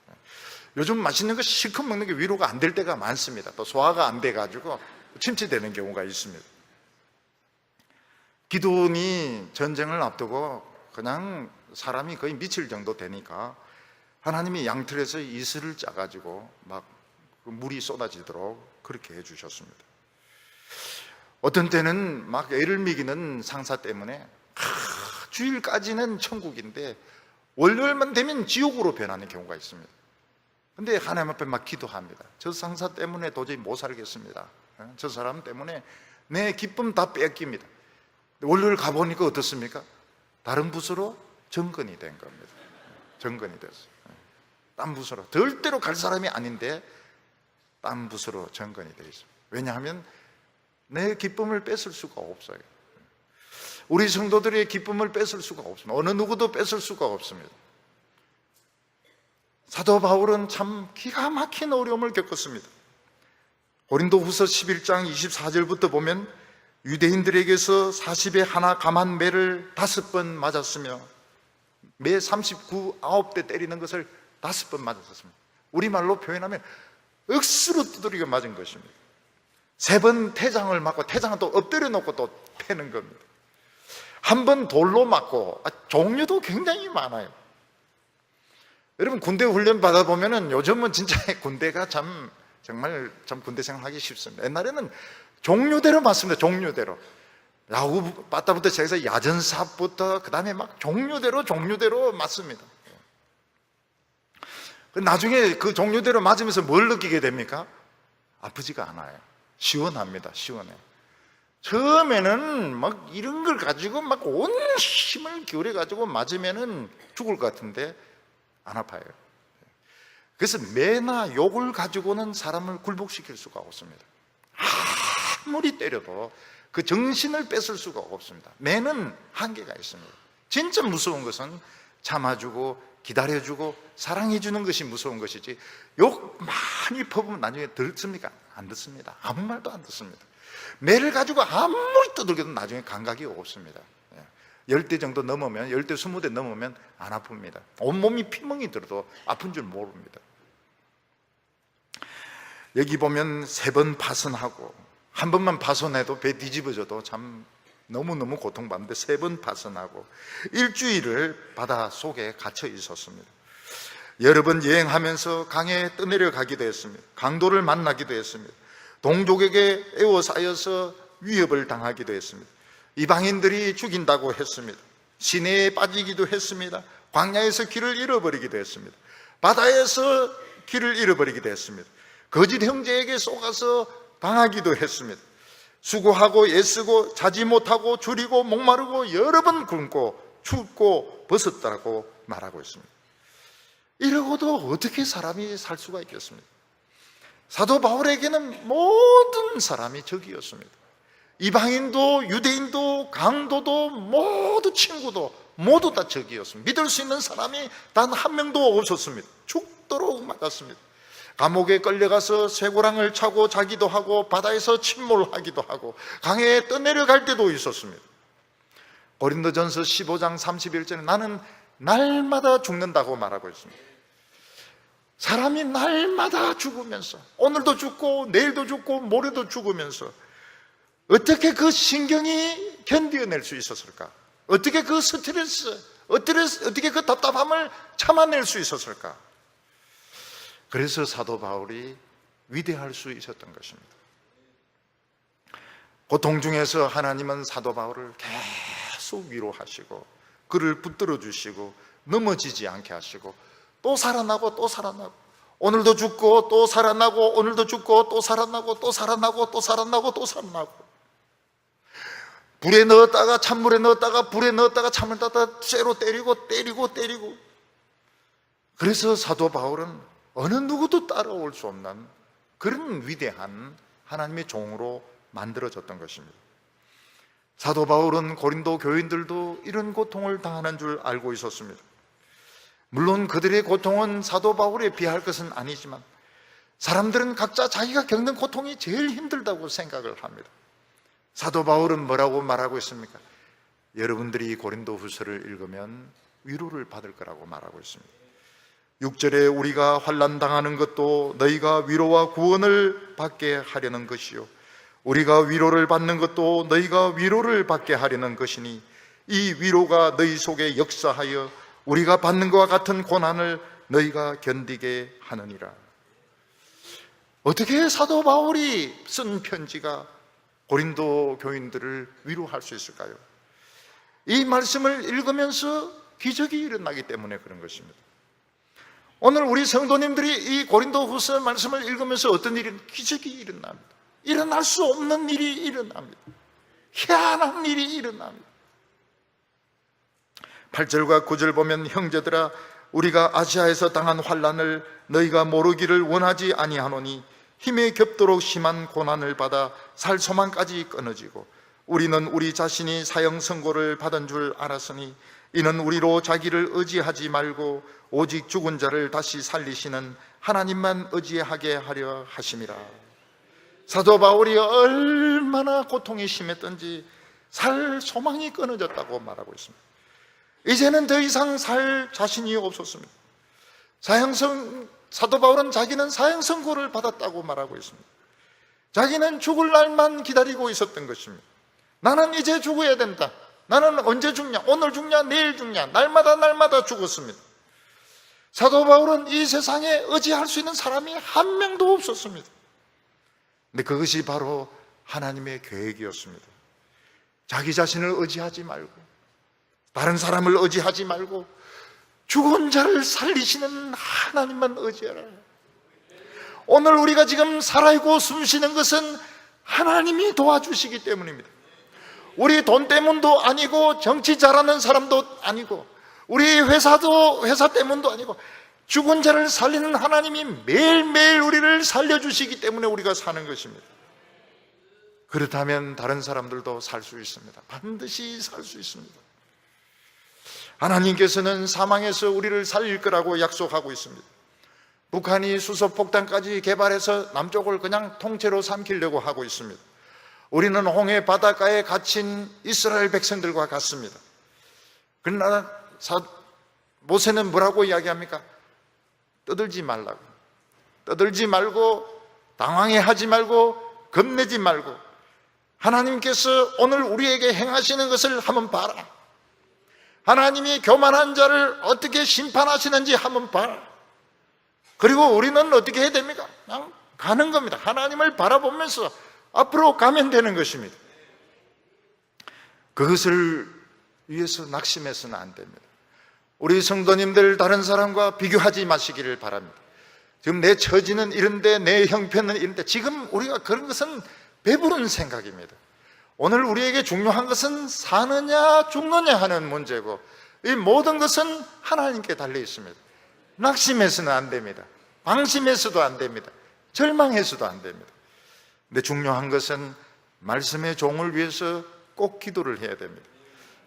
요즘 맛있는 거 시큼 먹는 게 위로가 안 될 때가 많습니다. 또 소화가 안 돼가지고 침체되는 경우가 있습니다. 기드온이 전쟁을 앞두고 그냥 사람이 거의 미칠 정도 되니까 하나님이 양틀에서 이슬을 짜가지고 막 물이 쏟아지도록 그렇게 해주셨습니다. 어떤 때는 막 애를 먹이는 상사 때문에 주일까지는 천국인데 월요일만 되면 지옥으로 변하는 경우가 있습니다. 근데 하나님 앞에 막 기도합니다. 저 상사 때문에 도저히 못 살겠습니다. 저 사람 때문에 내 기쁨 다 뺏깁니다. 월요일 가보니까 어떻습니까? 다른 부서로 정건이 된 겁니다. 정건이 됐어요. 딴 부서로, 절대로 갈 사람이 아닌데 딴 부서로 정건이 되어 있습니다. 왜냐하면 내 기쁨을 뺏을 수가 없어요. 우리 성도들의 기쁨을 뺏을 수가 없습니다. 어느 누구도 뺏을 수가 없습니다. 사도 바울은 참 기가 막힌 어려움을 겪었습니다. 고린도후서 11장 24절부터 보면 유대인들에게서 40에 하나 감한 매를 5번 맞았으며 매 39대 때리는 것을 5번 맞았습니다. 우리말로 표현하면 억수로 두드리고 맞은 것입니다. 3번 태장을 맞고 태장은 또 엎드려 놓고 또 패는 겁니다. 한 번 돌로 맞고 종류도 굉장히 많아요. 여러분 군대 훈련 받아보면은 요즘은 진짜 군대가 정말 군대 생활하기 쉽습니다. 옛날에는 종류대로 맞습니다. 종류대로 야구 빠따부터 시작해서 야전삽부터 그 다음에 막 종류대로 맞습니다. 나중에 그 종류대로 맞으면서 뭘 느끼게 됩니까? 아프지가 않아요. 시원합니다. 시원해요. 처음에는 막 이런 걸 가지고 막 온 힘을 기울여 가지고 맞으면은 죽을 것 같은데 안 아파요. 그래서 매나 욕을 가지고는 사람을 굴복시킬 수가 없습니다. 아무리 때려도 그 정신을 뺏을 수가 없습니다. 매는 한계가 있습니다. 진짜 무서운 것은 참아주고 기다려주고 사랑해주는 것이 무서운 것이지, 욕 많이 퍼부으면 나중에 듣습니까? 안 듣습니다. 아무 말도 안 듣습니다. 매를 가지고 아무리 두들겨도 나중에 감각이 없습니다. 10대 정도 넘으면, 10대 20대 넘으면 안 아픕니다. 온몸이 피멍이 들어도 아픈 줄 모릅니다. 여기 보면 3번 파선하고, 한 번만 파선해도 배 뒤집어져도 참 너무너무 고통받는데 3번 파선하고 일주일을 바다 속에 갇혀 있었습니다. 여러 번 여행하면서 강에 떠내려 가기도 했습니다. 강도를 만나기도 했습니다. 동족에게 에워싸여서 위협을 당하기도 했습니다. 이방인들이 죽인다고 했습니다. 시내에 빠지기도 했습니다. 광야에서 길을 잃어버리기도 했습니다. 바다에서 길을 잃어버리기도 했습니다. 거짓 형제에게 속아서 당하기도 했습니다. 수고하고 애쓰고 자지 못하고 줄이고 목마르고 여러 번 굶고 춥고 벗었다고 말하고 있습니다. 이러고도 어떻게 사람이 살 수가 있겠습니까? 사도 바울에게는 모든 사람이 적이었습니다. 이방인도 유대인도 강도도 모두 친구도 모두 다 적이었습니다. 믿을 수 있는 사람이 단 한 명도 없었습니다. 죽도록 맞았습니다. 감옥에 끌려가서 쇠고랑을 차고 자기도 하고 바다에서 침몰하기도 하고 강에 떠내려갈 때도 있었습니다. 고린도전서 15장 31절에 나는 날마다 죽는다고 말하고 있습니다. 사람이 날마다 죽으면서, 오늘도 죽고 내일도 죽고 모레도 죽으면서 어떻게 그 신경이 견뎌낼 수 있었을까? 어떻게 그 스트레스, 어떻게 그 답답함을 참아낼 수 있었을까? 그래서 사도 바울이 위대할 수 있었던 것입니다. 고통 중에서 하나님은 사도 바울을 계속 위로하시고 그를 붙들어 주시고 넘어지지 않게 하시고 또 살아나고 또 살아나고 오늘도 죽고 또 살아나고 오늘도 죽고 또 살아나고 또 살아나고 또 살아나고 또 살아나고 불에 넣었다가 찬물에 넣었다가 불에 넣었다가 찬물에 넣었다가 쇠로 때리고 그래서 사도 바울은 어느 누구도 따라올 수 없는 그런 위대한 하나님의 종으로 만들어졌던 것입니다. 사도 바울은 고린도 교인들도 이런 고통을 당하는 줄 알고 있었습니다. 물론 그들의 고통은 사도 바울에 비할 것은 아니지만 사람들은 각자 자기가 겪는 고통이 제일 힘들다고 생각을 합니다. 사도 바울은 뭐라고 말하고 있습니까? 여러분들이 고린도 후서를 읽으면 위로를 받을 거라고 말하고 있습니다. 6절에 우리가 환난당하는 것도 너희가 위로와 구원을 받게 하려는 것이요 우리가 위로를 받는 것도 너희가 위로를 받게 하려는 것이니 이 위로가 너희 속에 역사하여 우리가 받는 것과 같은 고난을 너희가 견디게 하느니라. 어떻게 사도 바울이 쓴 편지가 고린도 교인들을 위로할 수 있을까요? 이 말씀을 읽으면서 기적이 일어나기 때문에 그런 것입니다. 오늘 우리 성도님들이 이 고린도 후서 말씀을 읽으면서 어떤 일이 기적이 일어납니다. 일어날 수 없는 일이 일어납니다. 희한한 일이 일어납니다. 8절과 9절 보면 형제들아 우리가 아시아에서 당한 환난을 너희가 모르기를 원하지 아니하노니 힘에 겹도록 심한 고난을 받아 살 소망까지 끊어지고 우리는 우리 자신이 사형 선고를 받은 줄 알았으니 이는 우리로 자기를 의지하지 말고 오직 죽은 자를 다시 살리시는 하나님만 의지하게 하려 하심이라. 사도 바울이 얼마나 고통이 심했던지 살 소망이 끊어졌다고 말하고 있습니다. 이제는 더 이상 살 자신이 없었습니다. 사도 바울은 자기는 사형 선고를 받았다고 말하고 있습니다. 자기는 죽을 날만 기다리고 있었던 것입니다. 나는 이제 죽어야 된다. 나는 언제 죽냐? 오늘 죽냐? 내일 죽냐? 날마다 죽었습니다. 사도 바울은 이 세상에 의지할 수 있는 사람이 한 명도 없었습니다. 근데 그것이 바로 하나님의 계획이었습니다. 자기 자신을 의지하지 말고 다른 사람을 의지하지 말고 죽은 자를 살리시는 하나님만 의지하라. 오늘 우리가 지금 살아있고 숨쉬는 것은 하나님이 도와주시기 때문입니다. 우리 돈 때문도 아니고 정치 잘하는 사람도 아니고 우리 회사 때문도 아니고 죽은 자를 살리는 하나님이 매일매일 우리를 살려주시기 때문에 우리가 사는 것입니다. 그렇다면 다른 사람들도 살 수 있습니다. 반드시 살 수 있습니다. 하나님께서는 사망에서 우리를 살릴 거라고 약속하고 있습니다. 북한이 수소폭탄까지 개발해서 남쪽을 그냥 통째로 삼키려고 하고 있습니다. 우리는 홍해 바닷가에 갇힌 이스라엘 백성들과 같습니다. 그러나 모세는 뭐라고 이야기합니까? 떠들지 말라고. 떠들지 말고 당황해하지 말고 겁내지 말고 하나님께서 오늘 우리에게 행하시는 것을 한번 봐라. 하나님이 교만한 자를 어떻게 심판하시는지 한번 봐라. 그리고 우리는 어떻게 해야 됩니까? 그냥 가는 겁니다. 하나님을 바라보면서 앞으로 가면 되는 것입니다. 그것을 위해서 낙심해서는 안 됩니다. 우리 성도님들 다른 사람과 비교하지 마시기를 바랍니다. 지금 내 처지는 이런데 내 형편은 이런데 지금 우리가 그런 것은 배부른 생각입니다. 오늘 우리에게 중요한 것은 사느냐 죽느냐 하는 문제고 이 모든 것은 하나님께 달려 있습니다. 낙심해서는 안 됩니다. 방심해서도 안 됩니다. 절망해서도 안 됩니다. 근데 중요한 것은 말씀의 종을 위해서 꼭 기도를 해야 됩니다.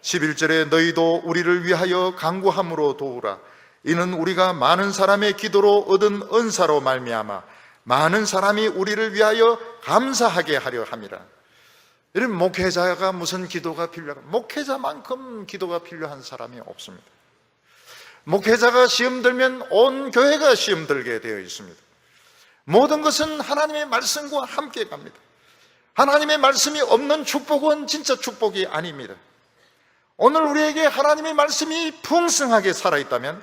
11절에 너희도 우리를 위하여 간구함으로 도우라. 이는 우리가 많은 사람의 기도로 얻은 은사로 말미암아 많은 사람이 우리를 위하여 감사하게 하려 함이라. 이런 목회자가 무슨 기도가 필요한가? 목회자만큼 기도가 필요한 사람이 없습니다. 목회자가 시험 들면 온 교회가 시험 들게 되어 있습니다. 모든 것은 하나님의 말씀과 함께 갑니다. 하나님의 말씀이 없는 축복은 진짜 축복이 아닙니다. 오늘 우리에게 하나님의 말씀이 풍성하게 살아있다면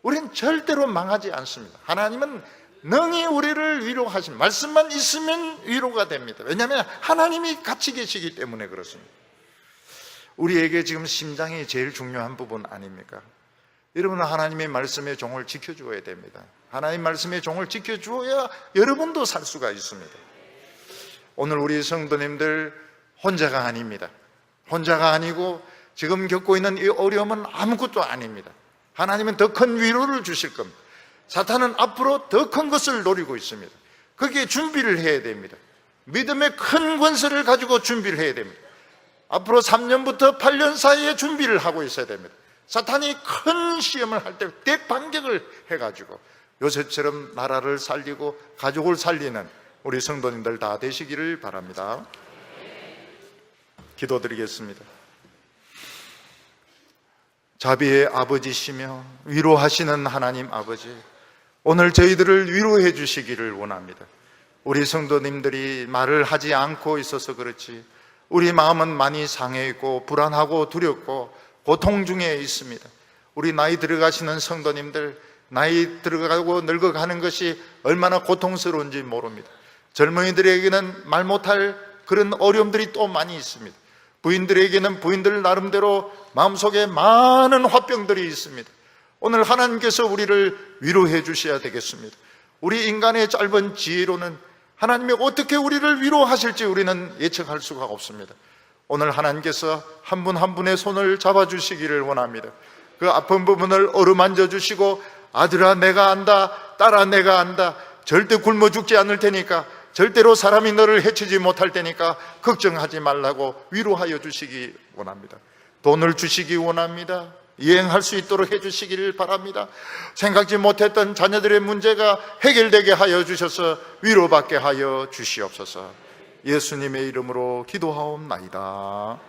우리는 절대로 망하지 않습니다. 하나님은 능히 우리를 위로하신 말씀만 있으면 위로가 됩니다. 왜냐하면 하나님이 같이 계시기 때문에 그렇습니다. 우리에게 지금 심장이 제일 중요한 부분 아닙니까? 여러분은 하나님의 말씀의 종을 지켜주어야 됩니다. 하나님 말씀의 종을 지켜주어야 여러분도 살 수가 있습니다. 오늘 우리 성도님들 혼자가 아닙니다. 혼자가 아니고 지금 겪고 있는 이 어려움은 아무것도 아닙니다. 하나님은 더 큰 위로를 주실 겁니다. 사탄은 앞으로 더 큰 것을 노리고 있습니다. 거기에 준비를 해야 됩니다. 믿음의 큰 권세를 가지고 준비를 해야 됩니다. 앞으로 3년부터 8년 사이에 준비를 하고 있어야 됩니다. 사탄이 큰 시험을 할 때 대반격을 해가지고 요셉처럼 나라를 살리고 가족을 살리는 우리 성도님들 다 되시기를 바랍니다. 기도드리겠습니다. 자비의 아버지시며 위로하시는 하나님 아버지, 오늘 저희들을 위로해 주시기를 원합니다. 우리 성도님들이 말을 하지 않고 있어서 그렇지 우리 마음은 많이 상해 있고 불안하고 두렵고 고통 중에 있습니다. 우리 나이 들어가시는 성도님들, 나이 들어가고 늙어가는 것이 얼마나 고통스러운지 모릅니다. 젊은이들에게는 말 못할 그런 어려움들이 또 많이 있습니다. 부인들에게는 부인들 나름대로 마음속에 많은 화병들이 있습니다. 오늘 하나님께서 우리를 위로해 주셔야 되겠습니다. 우리 인간의 짧은 지혜로는 하나님이 어떻게 우리를 위로하실지 우리는 예측할 수가 없습니다. 오늘 하나님께서 한 분 한 분의 손을 잡아주시기를 원합니다. 그 아픈 부분을 어루만져 주시고 아들아 내가 안다, 딸아 내가 안다, 절대 굶어 죽지 않을 테니까, 절대로 사람이 너를 해치지 못할 테니까 걱정하지 말라고 위로하여 주시기 원합니다. 돈을 주시기 원합니다. 여행할 수 있도록 해주시기를 바랍니다. 생각지 못했던 자녀들의 문제가 해결되게 하여 주셔서 위로받게 하여 주시옵소서. 예수님의 이름으로 기도하옵나이다.